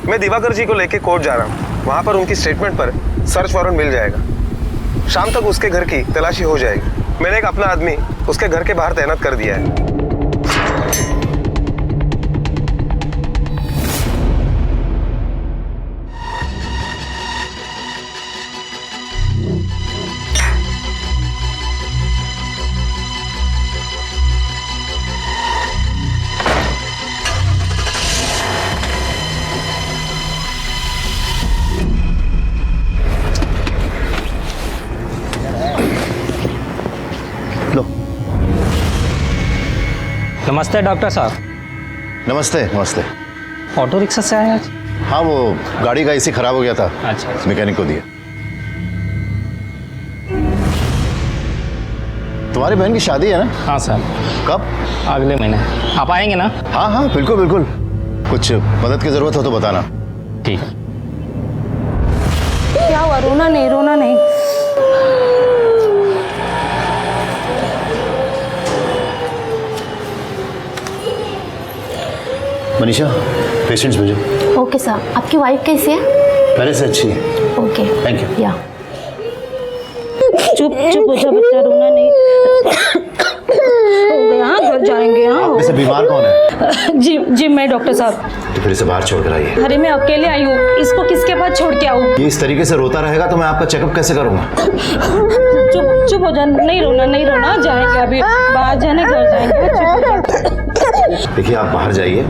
मैं दिवाकर जी को लेके कोर्ट जा रहा हूँ, वहां पर उनकी स्टेटमेंट पर सर्च वारंट मिल जाएगा। शाम तक उसके घर की तलाशी हो जाएगी। मैंने एक अपना आदमी उसके घर के बाहर तैनात कर दिया है। नमस्ते डॉक्टर साहब। नमस्ते नमस्ते। ऑटो रिक्शा से आए आज? हाँ, वो गाड़ी का एसी खराब हो गया था। अच्छा। मैकेनिक को दिया। तुम्हारी बहन की शादी है ना? हाँ सर। कब? अगले महीने। आप आएंगे ना? हाँ हाँ बिल्कुल बिल्कुल। कुछ मदद की जरूरत हो तो बताना। ठीक है। क्या हुआ? रोना नहीं, रोना नहीं। मनीषा, पेशेंट्स भेजो। Okay sir. आपकी वाइफ कैसी है? पहले से अच्छी है। Okay thank you. या चुप चुप हो जा बच्चा, रोना नहीं। हो गया, हाँ घर जाएंगे। हाँ वैसे बीमार कौन है? जी जी मैं डॉक्टर साहब। तो फिर इसे बाहर छोड़ कर आइए। अरे मैं अकेले आई हूँ, इसको किसके पास छोड़ के आऊँ? ये इस तरीके से रोता रहेगा तो मैं आपका चेकअप कैसे करूंगा? चुप चुप हो जा, नहीं रोना नहीं रोना, जाएंगे अभी बाहर जाने, घर जाएंगे। चुप। देखिए आप बाहर जाइए,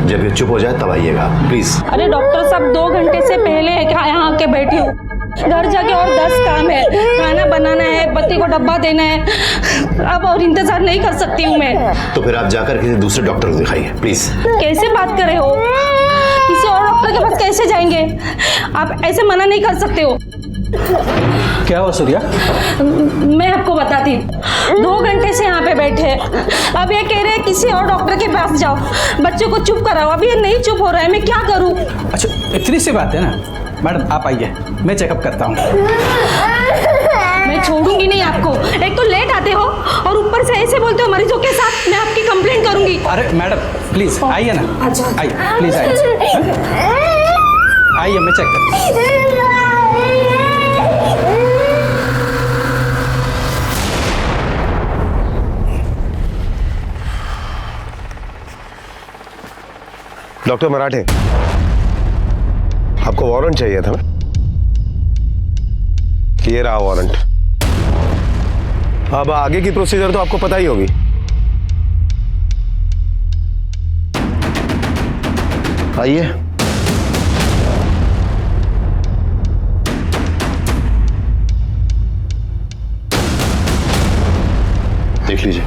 जब ये चुप हो जाए तब आइएगा प्लीज। अरे डॉक्टर साहब 2 घंटे से पहले यहाँ आके बैठी हूँ, घर जाके और 10 काम है, खाना बनाना है, बच्चे को डब्बा देना है, अब और इंतजार नहीं कर सकती हूँ मैं। तो फिर आप जाकर किसी दूसरे डॉक्टर को दिखाइए प्लीज। कैसे बात कर रहे हो? किसी और डॉक्टर के पास कैसे जाएंगे? आप ऐसे मना नहीं कर सकते हो। क्या हुआ सूर्या? मैं आपको बताती, 2 घंटे से यहाँ पे बैठे, अब ये कह रहे हैं किसी और डॉक्टर के पास जाओ, बच्चे को चुप कराओ। अब ये नहीं चुप हो रहा है, मैं क्या करूँ? अच्छा इतनी सी बात है ना मैडम, आप आइए, मैं चेकअप करता हूँ। मैं छोड़ूंगी नहीं आपको। एक तो लेट आते हो और ऊपर से ऐसे बोलते हो मरीजों के साथ। मैं आपकी कंप्लेंट करूंगी। अरे मैडम प्लीज आइए ना। अच्छा आइए प्लीज आइए। आइए मैं चेक करता हूँ। डॉक्टर मराठे, आपको वारंट चाहिए था ना? ये रहा वारंट। अब आगे की प्रोसीजर तो आपको पता ही होगी। आइए। देख लीजिए।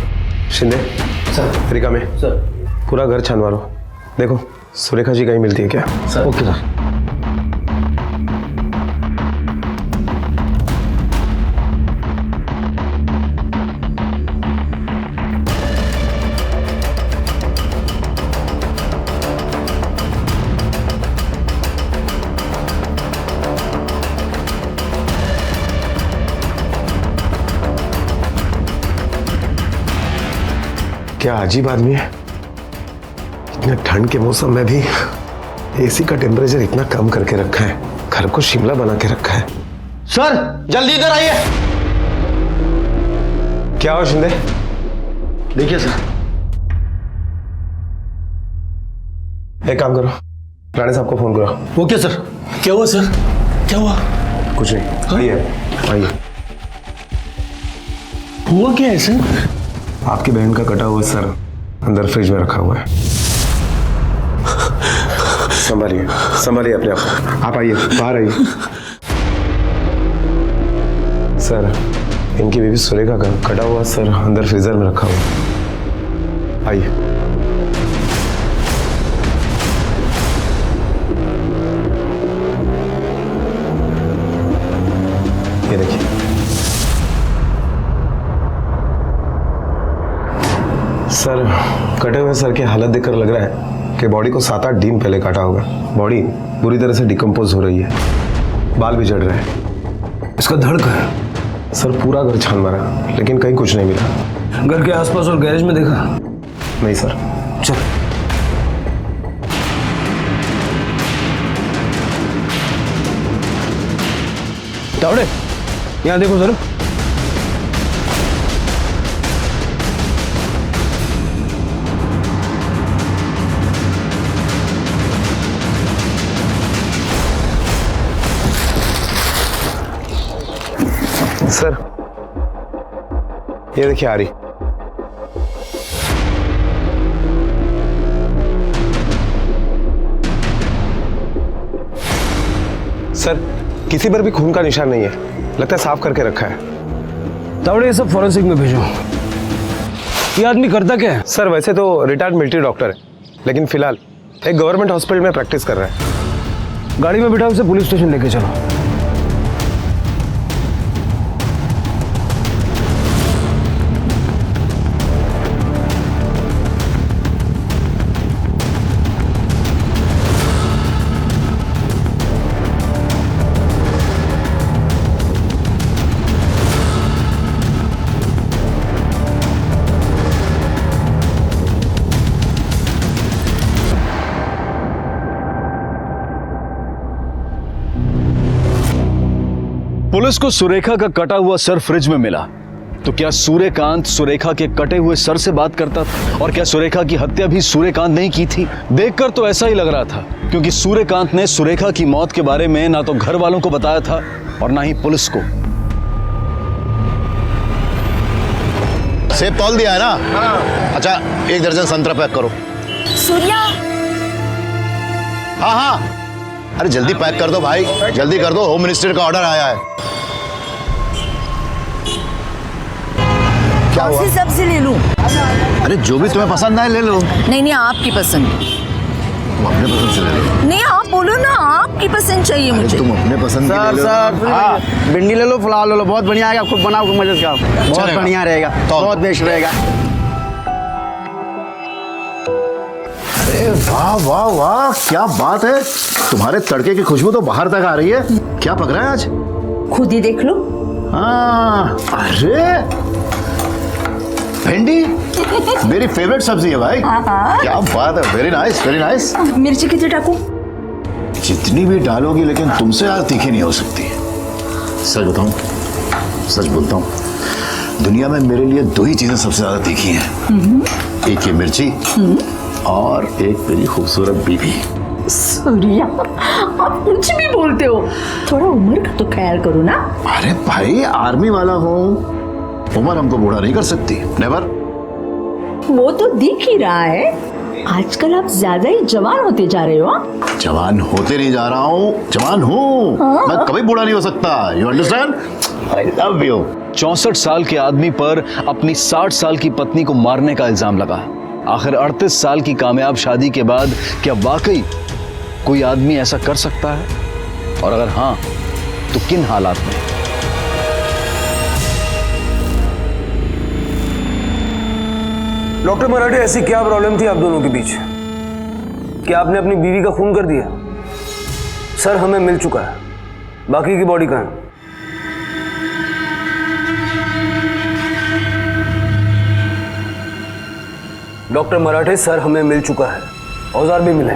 शिंदे सर, तरीका में सर पूरा घर छान मारो, देखो सुरेखा जी कहीं मिलती है क्या? Sir okay sir. क्या अजीब आदमी है, इतने ठंड के मौसम में भी एसी का टेम्परेचर इतना कम करके रखा है, घर को शिमला बना के रखा है। सर जल्दी इधर आइए। क्या हो शिंदे? देखिए सर। एक काम करो, राणे साहब को फोन करो। Okay sir. क्या हुआ सर? क्या हुआ? कुछ नहीं, आइए आइए। हुआ क्या है सर? आपकी बहन का कटा हुआ सर अंदर फ्रिज में रखा हुआ है। संभालिए संभालिए अपने आप। आप आइए, बाहर आइए। सर इनकी बेबी सुरेखा का कटा हुआ सर अंदर फ्रीजर में रखा हुआ है। आइए। ये देखिए। सर कटे हुए सर की हालत देखकर लग रहा है कि बॉडी को 7-8 दिन पहले काटा होगा। बॉडी बुरी तरह से डिकम्पोज हो रही है, बाल भी झड़ रहे हैं। इसका धड़ कहाँ है? सर पूरा घर छान मारा लेकिन कहीं कुछ नहीं मिला। घर के आसपास और गैरेज में देखा? नहीं सर। चल। तावड़े यहाँ देखो सर। सर ये देखिए आ रही। सर किसी पर भी खून का निशान नहीं है, लगता है साफ करके रखा है। तावड़े ये सब फॉरेंसिक में भेजो। ये आदमी करता क्या है? सर वैसे तो रिटायर्ड मिलिट्री डॉक्टर है, लेकिन फिलहाल एक गवर्नमेंट हॉस्पिटल में प्रैक्टिस कर रहा है। गाड़ी में बिठा उसे पुलिस स्टेशन लेके चलो। पुलिस को सुरेखा का कटा हुआ सर फ्रिज में मिला, तो क्या सूर्यकांत सुरेखा के कटे हुए सर से बात करता था? और क्या सुरेखा की हत्या भी सूर्यकांत ने की थी? देखकर तो ऐसा ही लग रहा था, क्योंकि सूर्यकांत ने सुरेखा की मौत के बारे में ना तो घर वालों को बताया था और ना ही पुलिस को। सेब तौल दिया है ना? अच्छा 1 दर्जन संतरा पैक करो। सूर्या। हाँ हाँ, अरे जल्दी पैक कर दो भाई, जल्दी कर दो, होम मिनिस्टर का ऑर्डर आया है। क्या हुआ? सब्जी ले लूं? अरे जो भी तुम्हें पसंद आए ले लो। नहीं आपकी पसंद। तुम अपने पसंद से ले लो। नहीं आप बोलो ना, आपकी पसंद चाहिए मुझे। तुम अपने पसंद की ले लो। सर हाँ, भिंडी ले लो, पुलाव ले लो, बहुत बढ़िया आएगा। खुद बनाओ, खुद मजे का, बहुत बढ़िया रहेगा, बहुत बेस्ट रहेगा। अरे वाह वाह वाह, क्या बात है, तुम्हारे तड़के की खुशबू तो बाहर तक आ रही है। क्या पक रहा है आज? खुद ही देख लो। हाँ, अरे भिंडी मेरी फेवरेट सब्जी है भाई। क्या बात है, वेरी नाइस वेरी नाइस। मिर्ची कितनी डालूं? जितनी भी डालोगी, लेकिन तुमसे यार तीखी नहीं हो सकती। सच बताऊं, सच बोलता हूं, दुनिया में मेरे लिए 2 ही चीजें सबसे ज्यादा तीखी हैं। एक ये मिर्ची और एक मेरी खूबसूरत बीवी। सूर्या आप कुछ भी बोलते हो, थोड़ा उम्र का तो ख्याल करो ना। अरे भाई आर्मी वाला हूँ, उम्र हमको बूढ़ा नहीं कर सकती, नेवर। वो तो दिख ही रहा है, आजकल आप ज्यादा ही जवान होते जा रहे हो। जवान होते नहीं जा रहा हूँ, जवान हूँ। मैं कभी बूढ़ा नहीं हो सकता, you understand? I love you. 64 साल के आदमी पर अपनी 60 साल की पत्नी को मारने का इल्जाम लगा। आखिर 38 साल की कामयाब शादी के बाद क्या वाकई कोई आदमी ऐसा कर सकता है? और अगर हाँ, तो किन हालात में? डॉक्टर मराठे, ऐसी क्या प्रॉब्लम थी आप दोनों के बीच? क्या आपने अपनी बीवी का खून कर दिया? सर हमें मिल चुका है, बाकी की बॉडी कहाँ है? डॉक्टर मराठे, सर हमें मिल चुका है, औजार भी मिले।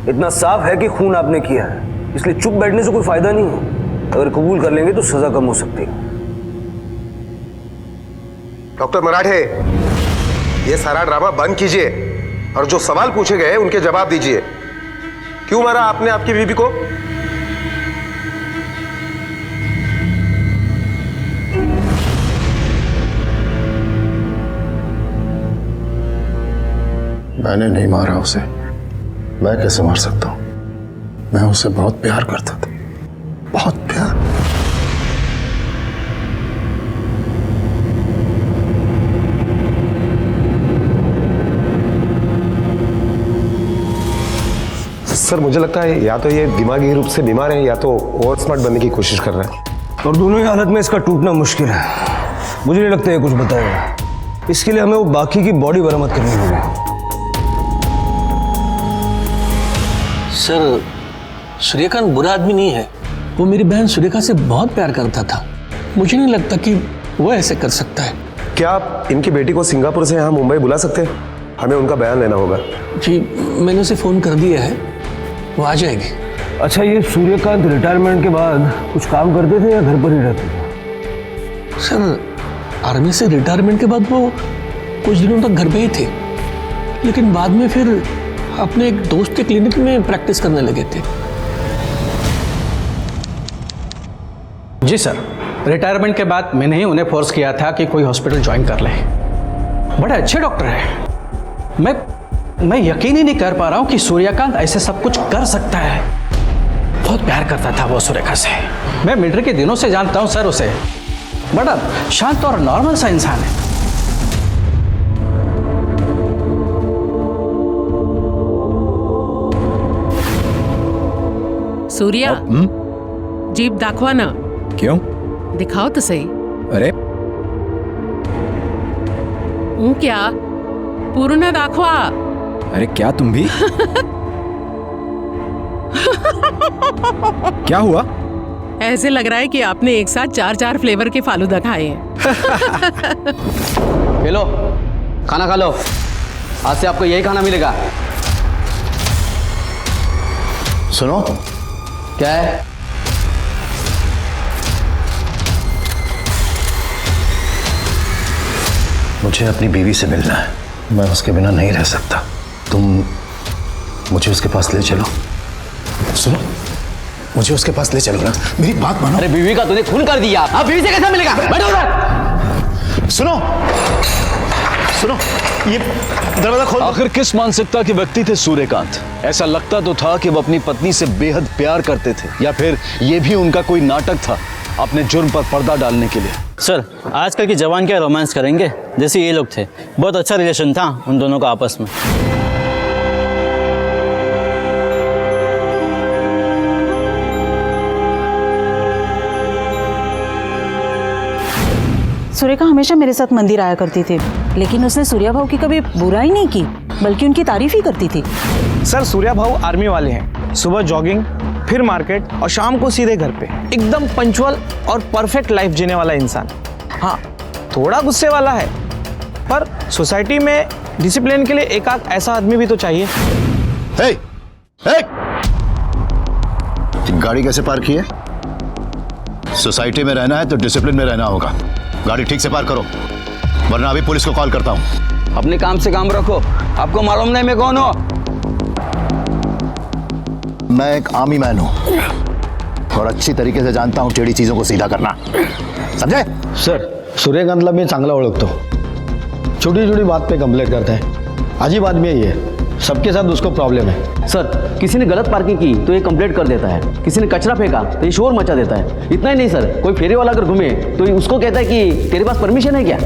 इतना साफ है कि खून आपने किया है, इसलिए चुप बैठने से कोई फायदा नहीं है। अगर कबूल कर लेंगे तो सजा कम हो सकती है। डॉक्टर मराठे, ये सारा ड्रामा बंद कीजिए और जो सवाल पूछे गए उनके जवाब दीजिए। क्यों मारा आपने आपकी बीवी को? मैंने नहीं मारा उसे, मैं कैसे मार सकता हूं? मैं उसे बहुत प्यार करता था, बहुत प्यार। सर मुझे लगता है या तो ये दिमागी रूप से बीमार है या तो ओवर स्मार्ट बनने की कोशिश कर रहा है। और दोनों ही हालत में इसका टूटना मुश्किल है। मुझे नहीं लगता ये कुछ बताएगा। इसके लिए हमें वो बाकी की बॉडी बरामद करनी होगी। सर सूर्यकांत बुरा आदमी नहीं है, वो मेरी बहन सुरेखा से बहुत प्यार करता था। मुझे नहीं लगता कि वो ऐसे कर सकता है। क्या आप इनकी बेटी को सिंगापुर से यहाँ मुंबई बुला सकते हैं? हमें उनका बयान लेना होगा। जी मैंने उसे फ़ोन कर दिया है, वो आ जाएगी। अच्छा, ये सूर्यकांत रिटायरमेंट के बाद कुछ काम करते थे या घर पर ही रहते थे? सर आर्मी से रिटायरमेंट के बाद वो कुछ दिनों तक घर पे ही थे, लेकिन बाद में फिर अपने एक दोस्त के क्लिनिक में प्रैक्टिस करने लगे थे। जी सर, रिटायरमेंट के बाद मैंने ही उन्हें फोर्स किया था कि कोई हॉस्पिटल ज्वाइन कर ले। बड़े अच्छे डॉक्टर हैं। मैं यकीन ही नहीं कर पा रहा हूँ कि सूर्यकांत ऐसे सब कुछ कर सकता है। बहुत प्यार करता था वो सुरेखा से। मैं मिलिट्री के दिनों से जानता हूँ सर उसे। बड़ा शांत और नॉर्मल सा इंसान है। सूर्या, जीप दाखवा ना। क्यों? दिखाओ तो सही। अरे क्या पूर्ण दाखवा। अरे क्या तुम भी? क्या हुआ? ऐसे लग रहा है कि आपने एक साथ 4-4 फ्लेवर के फालूदा खाए हैं। हेलो, खाना खा लो। आज से आपको यही खाना मिलेगा। सुनो, क्या है? मुझे अपनी बीवी से मिलना है। मैं उसके बिना नहीं रह सकता। तुम मुझे उसके पास ले चलो। सुनो, मुझे उसके पास ले चलो ना, मेरी बात मानो। अरे बीवी का तूने खून कर दिया, अब बीवी से कैसे मिलेगा? बैठो उधर। सुनो सुनो, ये दरवाजा खोल। आखिर किस मानसिकता के व्यक्ति थे सूर्यकांत? ऐसा लगता तो था कि वो अपनी पत्नी से बेहद प्यार करते थे, या फिर ये भी उनका कोई नाटक था अपने जुर्म पर पर्दा डालने के लिए। सर, आजकल की जवान क्या रोमांस करेंगे, जैसे ये लोग थे। बहुत अच्छा रिलेशन था उन दोनों का आपस में। सुरेखा हमेशा मेरे साथ मंदिर आया करती थी, लेकिन उसने सूर्या भाऊ की कभी बुराई नहीं की, बल्कि उनकी तारीफ ही करती थी। सर, सूर्या भाऊ आर्मी वाले हैं। सुबह जॉगिंग, फिर मार्केट और शाम को सीधे घर पे। एकदम पंचुअल और परफेक्ट लाइफ जीने वाला इंसान। हाँ, थोड़ा गुस्से वाला है, पर सोसाइटी में डिसिप्लिन के लिए एक आध ऐसा आदमी भी तो चाहिए। हे, हे! गाड़ी कैसे पार्क की है? सोसाइटी में रहना है तो डिसिप्लिन में रहना होगा। गाड़ी ठीक से पार्क करो, वरना अभी पुलिस को कॉल करता हूं। अपने काम से काम रखो। आपको मालूम नहीं मैं कौन हूं? मैं एक आर्मी मैन हूं और अच्छी तरीके से जानता हूं टेढ़ी चीजों को सीधा करना, समझे? सर, सूर्यकांतला मी चांगला ओळखतो। छोटी छोटी बात पे कंप्लेंट करता है। अजीब आदमी है ये, सबके साथ उसको प्रॉब्लम है। सर, किसी ने गलत पार्किंग की तो ये कंप्लेंट कर देता है, किसी ने कचरा फेंका तो ये शोर मचा देता है। इतना ही नहीं सर, कोई फेरी वाला अगर घूमे तो ये उसको कहता है कि तेरे पास परमिशन है क्या?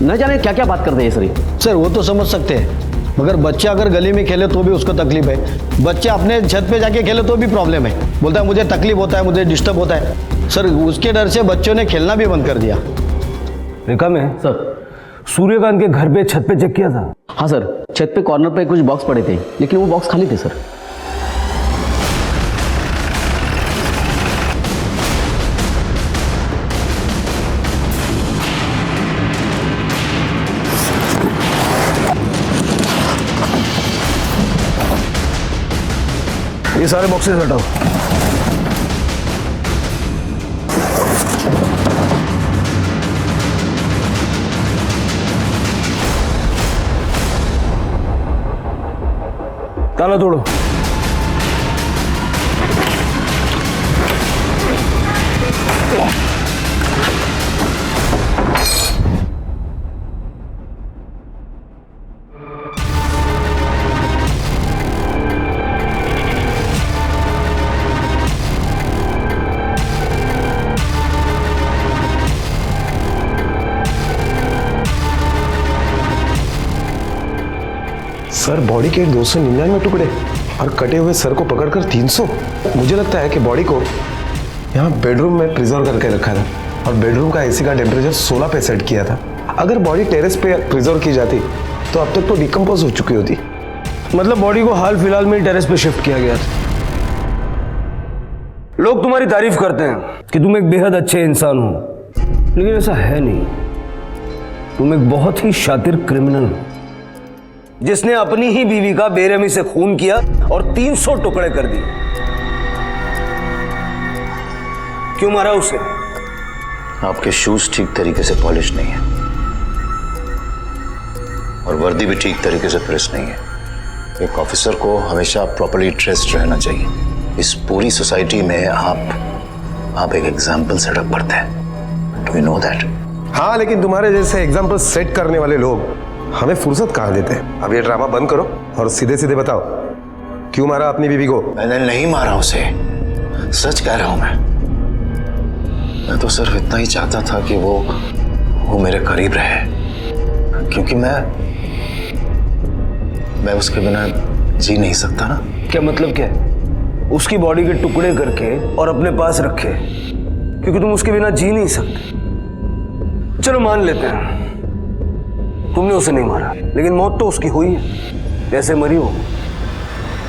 न जाने क्या क्या बात करते हैं सर। वो तो समझ सकते हैं, मगर बच्चे अगर गली में खेले तो भी उसको तकलीफ है। बच्चे अपने छत पे जाके खेले तो भी प्रॉब्लम है। बोलता है मुझे तकलीफ होता है, मुझे डिस्टर्ब होता है। सर, उसके डर से बच्चों ने खेलना भी बंद कर दिया। रेखा में सर, सूर्यकांत के घर पे छत पे चेक किया था? हाँ सर, छत पे कॉर्नर पे कुछ बॉक्स पड़े थे, लेकिन वो बॉक्स खाली थे सर। ये सारे बॉक्सेस हटाओ। ताला तोड़ो। सर, बॉडी के 299 टुकड़े और कटे हुए सर को पकड़कर 300। मुझे लगता है कि बॉडी को यहाँ बेडरूम में प्रिजर्व करके रखा था और बेडरूम का एसी का टेम्परेचर 16 पे सेट किया था। अगर बॉडी टेरेस पे प्रिजर्व की जाती तो अब तक तो डिकम्पोज हो चुकी होती। मतलब बॉडी को हाल फिलहाल में टेरेस पे शिफ्ट किया गया था। लोग तुम्हारी तारीफ करते हैं कि तुम एक बेहद अच्छे इंसान हो, लेकिन ऐसा है नहीं। तुम एक बहुत ही शातिर क्रिमिनल हो, जिसने अपनी ही बीवी का बेरहमी से खून किया और 300 टुकड़े कर दिए। क्यों मारा उसे? आपके शूज ठीक तरीके से पॉलिश नहीं है और वर्दी भी ठीक तरीके से प्रेस नहीं है। एक ऑफिसर को हमेशा प्रॉपर्ली ड्रेस्ड रहना चाहिए। इस पूरी सोसाइटी में आप एक एग्जाम्पल सेटअप करते हैं। Do you know that? हाँ, लेकिन तुम्हारे जैसे एग्जाम्पल सेट करने वाले लोग हमें फुर्सत कहाँ देते हैं। अब ये ड्रामा बंद करो और सीधे सीधे बताओ, क्यों मारा अपनी बीवी को? मैंने नहीं मारा उसे, सच कह रहा हूं मैं तो सिर्फ इतना ही चाहता था कि वो मेरे करीब रहे, क्योंकि मैं उसके बिना जी नहीं सकता ना। क्या मतलब क्या है? उसकी बॉडी के टुकड़े करके और अपने पास रखे क्योंकि तुम उसके बिना जी नहीं सकते। चलो मान लेते हैं तुमने उसे नहीं मारा, लेकिन मौत तो उसकी हुई है। कैसे मरी हो?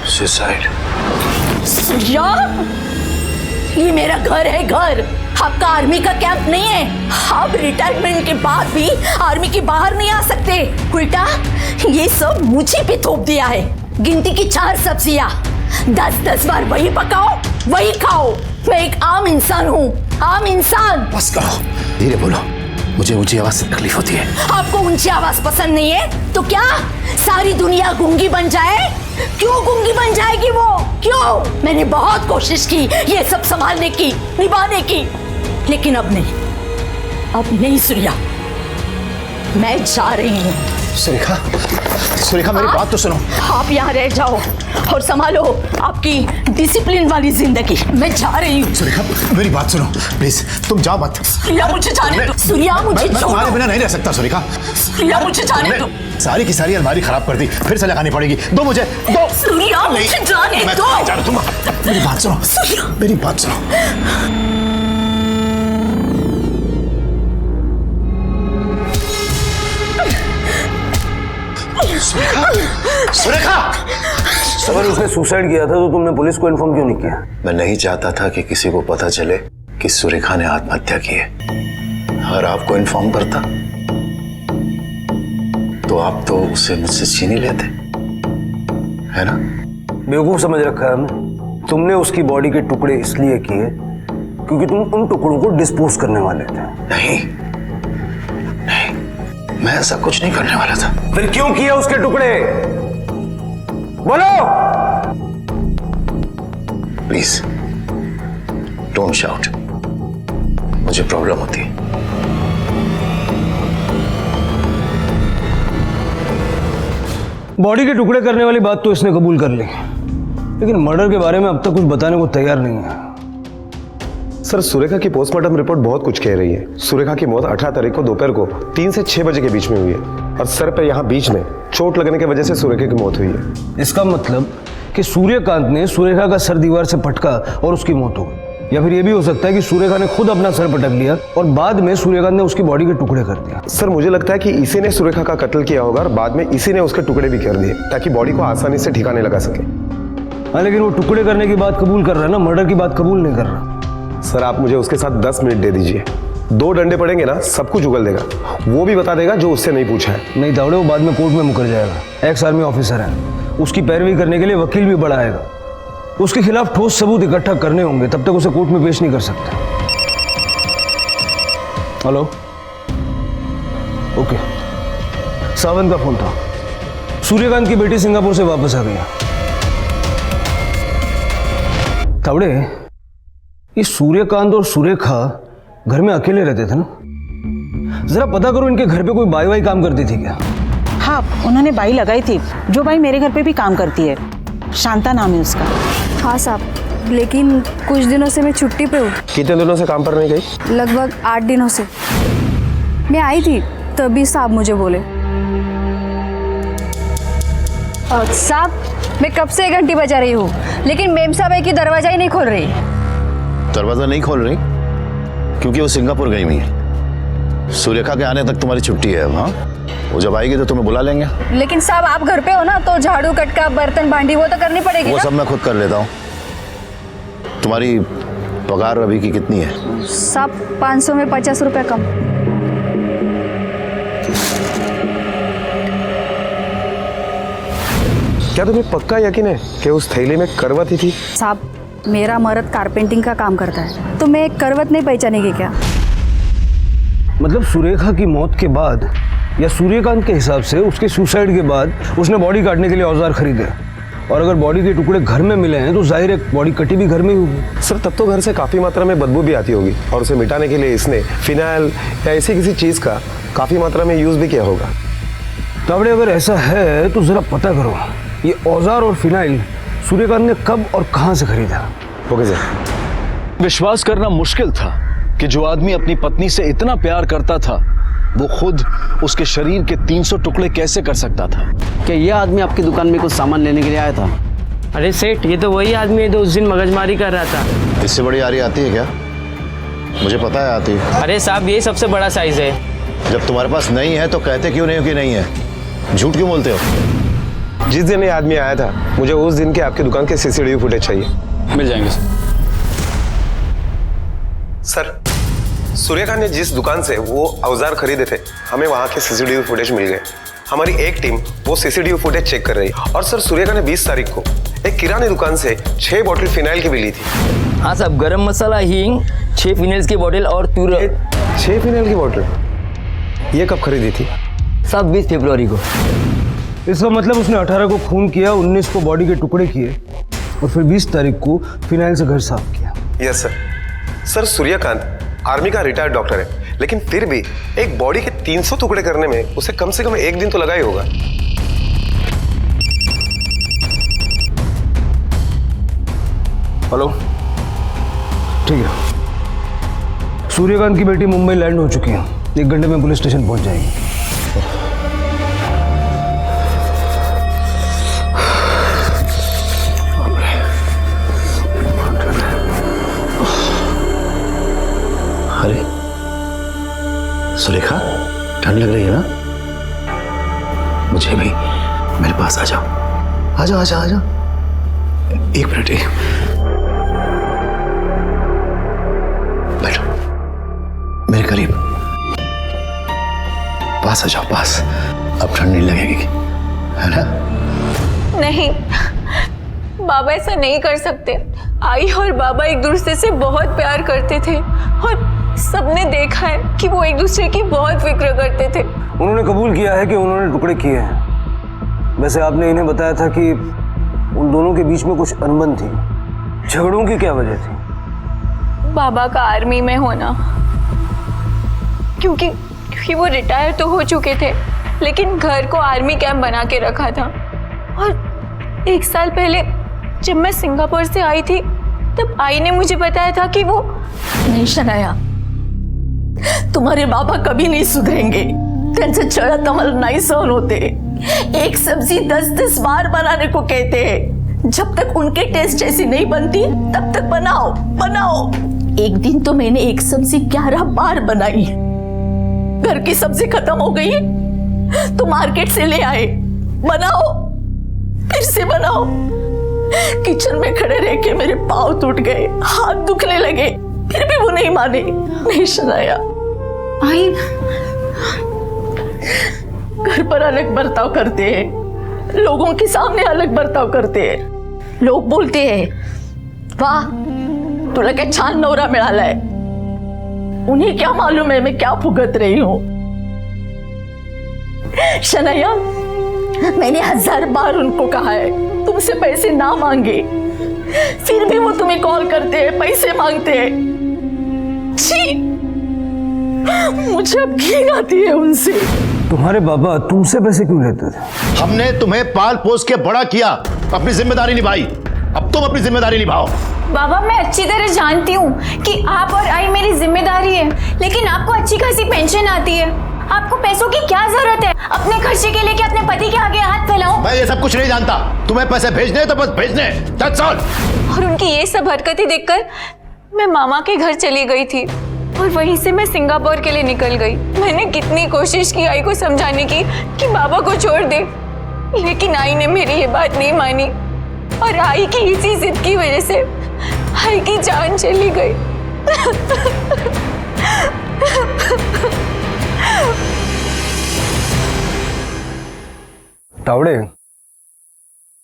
सुसाइड। सूर्या, ये मेरा घर है, घर। आपका आर्मी का कैंप नहीं है। आप रिटायरमेंट के बाद भी आर्मी के बाहर नहीं आ सकते। उल्टा ये सब मुझे पे थोप दिया है। गिनती की 4 सब्जियां 10-10 बार वही पकाओ वही खाओ। मैं एक आम इंसान हूँ, आम इंसान। बस करो, धीरे बोलो, मुझे ऊंची आवाज से तकलीफ होती है। आपको ऊंची आवाज पसंद नहीं है तो क्या सारी दुनिया गूंगी बन जाए? क्यों गूंगी बन जाएगी वो? क्यों? मैंने बहुत कोशिश की ये सब संभालने की, निभाने की, लेकिन अब नहीं सूर्या, मैं जा रही हूँ। सुरेखा मेरी बात तो सुनो। आप यहाँ रह जाओ और संभालो आपकी डिसिप्लिन वाली जिंदगी। मैं जा रही हूँ। सुरेखा मेरी बात सुनो प्लीज, तुम जाओ मत। सूर्या मुझे जाने दो। सूर्या मुझे मैं तुम्हारे बिना नहीं रह सकता सुरेखा। सूर्या मुझे जाने दो। सारी की सारी अलमारी खराब कर दी, फिर से लगानी पड़ेगी। दो मुझे, दो। सूर्या मुझे जाने दो। तुम मेरी बात सुनो, मेरी बात सुनो। सुरेखा! अगर उसने सुसाइड किया था तो तुमने पुलिस को इन्फॉर्म क्यों नहीं किया? मैं नहीं चाहता था कि किसी को पता चले कि सुरेखा ने आत्महत्या की है। अगर आपको इन्फॉर्म करता तो आप तो उसे मुझसे छीन ही लेते, है ना? बेवकूफ समझ रखा है हमने। तुमने उसकी बॉडी के टुकड़े इसलिए किए क्योंकि तुम उन टुकड़ों को डिस्पोज करने वाले थे। नहीं, मैं ऐसा कुछ नहीं करने वाला था। फिर क्यों किया उसके टुकड़े? बोलो। प्लीज डोंट शाउट, मुझे प्रॉब्लम होती है। बॉडी के टुकड़े करने वाली बात तो इसने कबूल कर ली, लेकिन मर्डर के बारे में अब तक कुछ बताने को तैयार नहीं है। सर, सुरेखा की पोस्टमार्टम रिपोर्ट बहुत कुछ कह रही है। सुरेखा की मौत 18 तारीख को दोपहर को 3 से 6 बजे के बीच में हुई है और सर पे यहाँ बीच में चोट लगने की वजह से सुरेखा की मौत हुई है। इसका मतलब कि सूर्यकांत ने सुरेखा का सर दीवार से पटका और उसकी मौत हो गई, या फिर यह भी हो सकता है कि सुरेखा ने खुद अपना सर पटक लिया और बाद में सूर्यकांत ने उसकी बॉडी के टुकड़े कर दिया। सर, मुझे लगता है कि इसी ने सुरेखा का कत्ल किया होगा और बाद में इसी ने उसके टुकड़े भी कर दिए ताकि बॉडी को आसानी से ठिकाने लगा सके। हाँ, लेकिन वो टुकड़े करने की बात कबूल कर रहा है ना, मर्डर की बात कबूल नहीं कर रहा। सर, आप मुझे उसके साथ 10 मिनट दे दीजिए। 2 डंडे पड़ेंगे ना, सब कुछ उगल देगा। वो भी बता देगा जो उससे नहीं पूछा है। नहीं दावड़े, वो बाद में कोर्ट में मुकर जाएगा। एक्स आर्मी ऑफिसर है, उसकी पैरवी करने के लिए वकील भी बड़ा आएगा। उसके खिलाफ ठोस सबूत इकट्ठा करने होंगे, तब तक उसे कोर्ट में पेश नहीं कर सकते। Hello, okay. सावंत का फोन था। सूर्यकांत की बेटी सिंगापुर से वापस आ गई। तावड़े, ये सूर्यकांत और सुरेखा घर में अकेले रहते थे ना? जरा पता करो इनके घर पे कोई बाई वाई काम करती थी क्या? हाँ, उन्होंने बाई लगाई थी। जो बाई मेरे घर पे भी काम करती है, शांता नाम है उसका। हाँ साहब, लेकिन कुछ दिनों से मैं छुट्टी पे हूँ। कितने दिनों से काम पर नहीं गई? लगभग 8 दिनों से। मैं आई थी तभी साहब मुझे बोले। साहब, मैं कब से 1 घंटी बजा रही हूँ, लेकिन मेम साहब की दरवाजा ही नहीं खोल रही। दरवाजा नहीं खोल रही क्योंकि वो सिंगापुर गई हुई है। सुरेखा के आने तक तुम्हारी छुट्टी है। हाँ, वो जब आएगी तो तुम्हें बुला लेंगे। लेकिन साहब, आप घर पे हो ना, तो झाड़ू कटका बर्तन भांडी वो तो करनी पड़ेगी। वो सब मैं खुद कर लेता हूँ। तुम्हारी पगार अभी की कितनी है? साहब, 500 में 50 रुपए कम। क्या तुम्हें पक्का यकीन है कि उस थैली में करवत ही थी? साहब, मेरा मर्द कारपेंटिंग का काम करता है, तो मैं एक करवत नहीं पहचानेगी क्या? मतलब सुरेखा की मौत के बाद या सूर्यकांत के हिसाब से उसके सुसाइड के बाद उसने बॉडी काटने के लिए औजार खरीदे, और अगर बॉडी के टुकड़े घर में मिले हैं तो जाहिर है बॉडी कटी भी घर में ही होगी। सर तब तो घर से काफ़ी मात्रा में बदबू भी आती होगी और उसे मिटाने के लिए इसने फिनाइल या ऐसी किसी चीज़ का काफ़ी मात्रा में यूज़ भी किया होगा। तावड़े अगर ऐसा है तो ज़रा पता करो ये औजार और फिनाइल सूर्यकांत ने कब और कहाँ से खरीदा। Okay sir. विश्वास करना मुश्किल था कि जो आदमी अपनी पत्नी से इतना प्यार करता था वो खुद उसके शरीर के 300 टुकड़े कैसे कर सकता था। क्या ये आदमी आपकी दुकान में कुछ सामान लेने के लिए आया था? अरे सेठ, ये तो वही आदमी है जो उस दिन मगजमारी कर रहा था। इससे बड़ी आरी आती है क्या? मुझे पता है आती है। अरे साहब, ये सबसे बड़ा साइज है। जब तुम्हारे पास नहीं है तो कहते क्यों नहीं हो कि नहीं है? झूठ क्यों बोलते हो? जिस दिन ये आदमी आया था मुझे उस दिन के आपकी दुकान के CCTV फुटेज चाहिए। मिल जाएंगे सर। सूर्यकांत ने जिस दुकान से वो औजार खरीदे थे हमें वहाँ के CCTV फुटेज मिल गए। हमारी एक टीम वो CCTV फुटेज चेक कर रही है। और सर सूर्यकांत ने 20 तारीख को एक किराने दुकान से 6 बोतल फिनाइल की भी ली थी। हाँ साहब, गरम मसाला, हींग, 6 फिनाइल की बोतल और 6 फिनाइल की बोतल ये कब खरीदी थी? साहब 20 फरवरी को। इसका मतलब उसने 18 को खून किया, 19 को बॉडी के टुकड़े किए और फिर 20 तारीख को फिनाइल से घर साफ किया। Yes sir. Sir Suryakant army का रिटायर्ड डॉक्टर है, लेकिन फिर भी एक बॉडी के 300 टुकड़े करने में उसे कम से कम 1 दिन तो लगा ही होगा। हेलो, ठीक है। सूर्यकांत की बेटी मुंबई लैंड हो चुकी है, 1 घंटे में पुलिस स्टेशन पहुंच जाएगी। अरे सुरेखा, ठंड लग रही है ना? मुझे भी। मेरे पास आ जाओ, आ जाओ, आ जाओ, आ जाओ। 1 मिनट। बैठो मेरे करीब, पास आ जाओ, पास। अब ठंड नहीं लगेगी, है ना? नहीं बाबा, ऐसा नहीं कर सकते। आई और बाबा एक दूसरे से बहुत प्यार करते थे और सबने देखा है कि वो एक दूसरे की बहुत फिक्र करते थे। उन्होंने कबूल किया है कि उन्होंने टुकड़े किए हैं। वैसे आपने इन्हें बताया था कि उन दोनों के बीच में कुछ अनबन थी। झगड़ों की क्या वजह थी? बाबा का आर्मी में होना, क्योंकि वो रिटायर तो हो चुके थे लेकिन घर को आर्मी कैंप बना के रखा था। और 1 साल पहले जब मैं सिंगापुर से आई थी तब आई ने मुझे बताया था कि वो नहीं शनाया, तुम्हारे बाबा कभी नहीं सुधरेंगे। त्यांचे चढ़त अमल नहीं सहन होते। एक सब्जी 10-10 बार बनाने को कहते हैं। जब तक उनके टेस्ट जैसी नहीं बनती तब तक बनाओ बनाओ। एक दिन तो मैंने एक सब्जी 11 बार बनाई। घर की सब्जी खत्म हो गई तो मार्केट से ले आए, बनाओ, फिर से बनाओ। किचन में खड़े रह के मेरे पाँव टूट गए, हाथ दुखने लगे, फिर भी वो नहीं माने। नहीं शनाया, आई घर पर अलग बर्ताव करते हैं, लोगों के सामने अलग बर्ताव करते हैं। लोग बोलते हैं वाह तुला क्या छान नवरा मिळालाय। उन्हें क्या मालूम है मैं क्या भुगत रही हूं। शनाया, मैंने 1000 बार उनको कहा है तुमसे पैसे ना मांगे, फिर भी वो तुम्हें कॉल करते हैं, पैसे मांगते हैं। छी, मुझे अब घिन आती है उनसे। तुम्हारे बाबा तुमसे पैसे क्यों लेते थे? हमने तुम्हें पाल पोस के बड़ा किया, अपनी जिम्मेदारी निभाई, अब तुम अपनी जिम्मेदारी निभाओ। बाबा, मैं अच्छी तरह जानती हूँ कि आप और आई मेरी जिम्मेदारी है, लेकिन आपको अच्छी खासी पेंशन आती है। आपको पैसों की क्या जरूरत है? अपने खर्चे के लिए कि अपने पति के आगे हाथ फैलाओ? मैं ये सब कुछ नहीं जानता। तुम्हें पैसे भेजने तो बस भेजने, that's all। और उनकी ये सब हरकतें देखकर मैं मामा के घर चली गई थी और वहीं से मैं सिंगापुर के लिए निकल गई। मैंने कितनी कोशिश की आई को समझाने की कि बाबा को छोड़ दे, लेकिन आई ने मेरी ये बात नहीं मानी और आई की इसी जिद की वजह से आई की जान चली गई। तावड़े,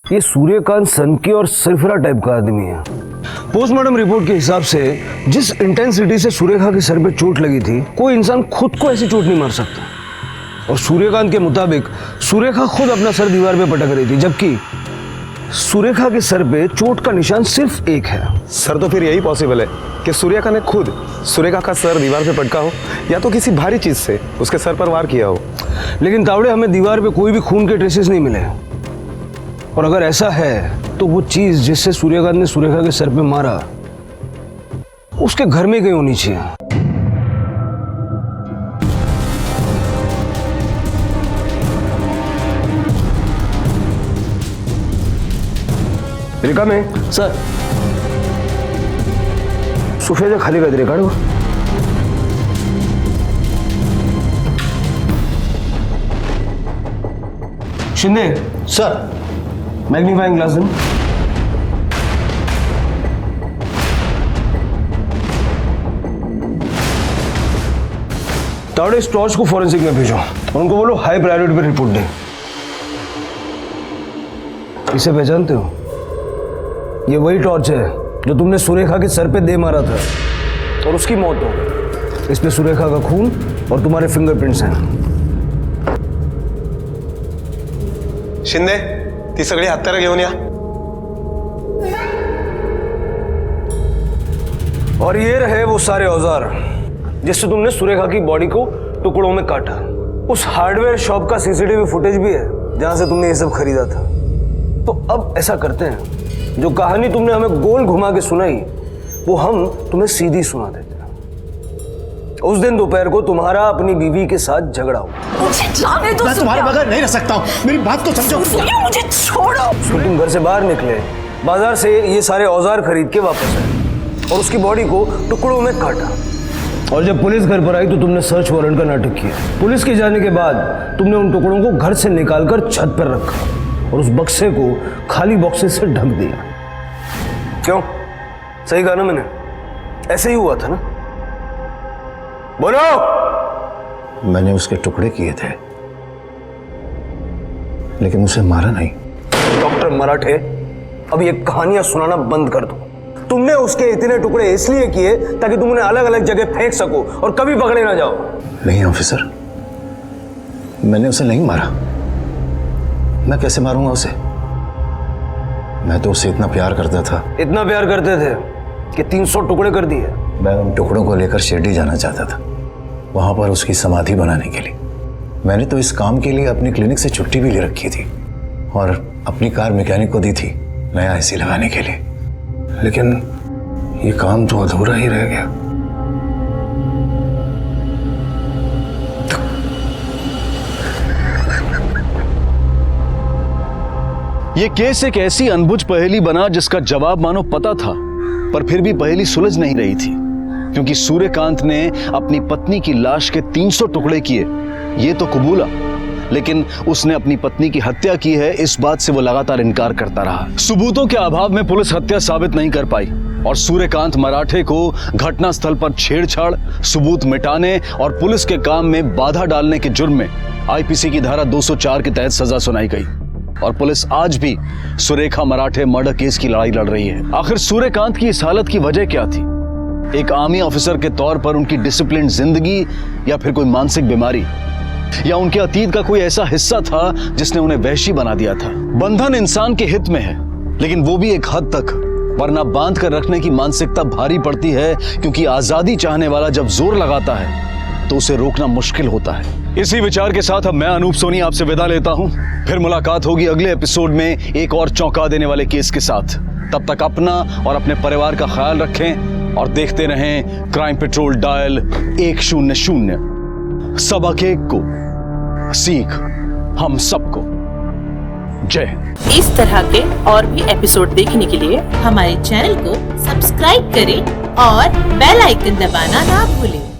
ये सूर्यकांत सनकी और सरफरा टाइप का आदमी है। पोस्टमार्टम रिपोर्ट के हिसाब से जिस इंटेंसिटी से सुरेखा के सर पे चोट लगी थी, कोई इंसान खुद को ऐसी चोट नहीं मार सकता। और सूर्यकांत के मुताबिक सुरेखा खुद अपना सर दीवार पे पटक रही थी, जबकि सुरेखा के सर पे चोट का निशान सिर्फ एक है। सर तो फिर यही पॉसिबल है कि सुरेखा ने खुद सुरेखा का सर दीवार पे पटका हो या तो किसी भारी चीज से उसके सर पर वार किया हो। लेकिन तावड़े, हमें दीवार पे कोई भी खून के ट्रेसेस नहीं मिले। और अगर ऐसा है तो वो चीज जिससे सूर्यकांत ने सुरेखा के सर पे मारा उसके घर में कहीं होनी चाहिए। रिका में सर सुफेजा खाली कर दे रिकार्डो। शिंदे सर, मैग्नीफाइंग ग्लास दें। तावड़े, इस टॉर्च को फॉरेंसिक में भेजो और उनको बोलो हाई प्रायोरिटी पे रिपोर्ट दें। इसे पहचानते हो? ये वही टॉर्च है जो तुमने सुरेखा के सर पे दे मारा था और उसकी मौत हो। इस पे सुरेखा का खून और तुम्हारे फिंगरप्रिंट्स हैं। शिंदे, ती सगळी हत्यारं घेऊन या। और ये रहे वो सारे औजार जिससे तुमने सुरेखा की बॉडी को टुकड़ों में काटा। उस हार्डवेयर शॉप का सीसीटीवी फुटेज भी है जहां से तुमने ये सब खरीदा था। तो अब ऐसा करते हैं, जो कहानी तुमने हमें गोल घुमा के सुनाई वो हम तुम्हें सीधी सुना देते हैं। उस दिन दोपहर को तुम्हारा अपनी बीवी के साथ झगड़ा हुआ। मुझे जाने दो। मैं तुम्हारे बगैर नहीं रह सकता हूँ, मेरी बात को समझो। मुझे छोड़ो। तो तुम घर से बाहर निकले, बाजार से ये सारे औजार खरीद के वापस आए और उसकी बॉडी को टुकड़ों में काटा। और जब पुलिस घर पर आई तो तुमने सर्च वारंट का नाटक किया। पुलिस के जाने के बाद तुमने उन टुकड़ों को घर से निकालकर छत पर रखा और उस बक्से को खाली बॉक्सेस से ढक दिया। क्यों? सही कहा ना मैंने? ऐसे ही हुआ था ना? बोलो। मैंने उसके टुकड़े किए थे, लेकिन उसे मारा नहीं। डॉक्टर मराठे, अब ये कहानियां सुनाना बंद कर दो। तुमने उसके इतने टुकड़े इसलिए किए ताकि तुम उन्हें अलग अलग जगह फेंक सको और कभी पकड़े ना जाओ। नहीं ऑफिसर, मैंने उसे नहीं मारा। मैं कैसे मारूंगा उसे? मैं तो उसे इतना प्यार करता था। इतना प्यार करते थे कि 300 टुकड़े कर दिए। मैं उन टुकड़ों को लेकर शिरडी जाना चाहता था, वहां पर उसकी समाधि बनाने के लिए। मैंने तो इस काम के लिए अपनी क्लिनिक से छुट्टी भी ले रखी थी और अपनी कार मैकेनिक को दी थी नया एसी लगाने के लिए, लेकिन ये काम तो अधूरा ही रह गया। ये केस एक ऐसी अनबुझ पहेली बना जिसका जवाब मानो पता था, पर फिर भी पहेली सुलझ नहीं रही थी, क्योंकि सूर्यकांत ने अपनी पत्नी की लाश के 300 टुकड़े किए, ये तो कबूला, लेकिन उसने अपनी पत्नी की हत्या की है इस बात से वो लगातार इनकार करता रहा। सबूतों के अभाव में पुलिस हत्या साबित नहीं कर पाई और सूर्यकांत मराठे को घटनास्थल पर छेड़छाड़, सबूत मिटाने और पुलिस के काम में बाधा डालने के जुर्म में आईपीसी की धारा 204 के तहत सजा सुनाई गई और पुलिस आज भी सुरेखा मराठे मर्डर केस की लड़ाई लड़ रही है। आखिर सूर्यकांत की इस हालत की वजह क्या थी? एक आर्मी ऑफिसर के तौर पर उनकी डिसिप्लिन जिंदगी, या फिर कोई मानसिक बीमारी, या उनके अतीत का कोई ऐसा हिस्सा था जिसने उन्हें वहशी बना दिया था? बंधन इंसान के हित में है, लेकिन वो भी एक हद तक, वरना बांध कर रखने की मानसिकता भारी पड़ती है, क्योंकि आजादी चाहने वाला जब जोर लगाता है तो उसे रोकना मुश्किल होता है। इसी विचार के साथ अब मैं अनूप सोनी आपसे विदा लेता हूं। फिर मुलाकात होगी अगले एपिसोड में एक और चौंका देने वाले केस के साथ। तब तक अपना और अपने परिवार का ख्याल रखें और देखते रहें क्राइम पेट्रोल डायल 100। सबक एक को, सीख हम सबको। जय हिंद। इस तरह के और भी एपिसोड देखने के लिए हमारे चैनल को सब्सक्राइब करें और बेल आइकन दबाना ना भूलें।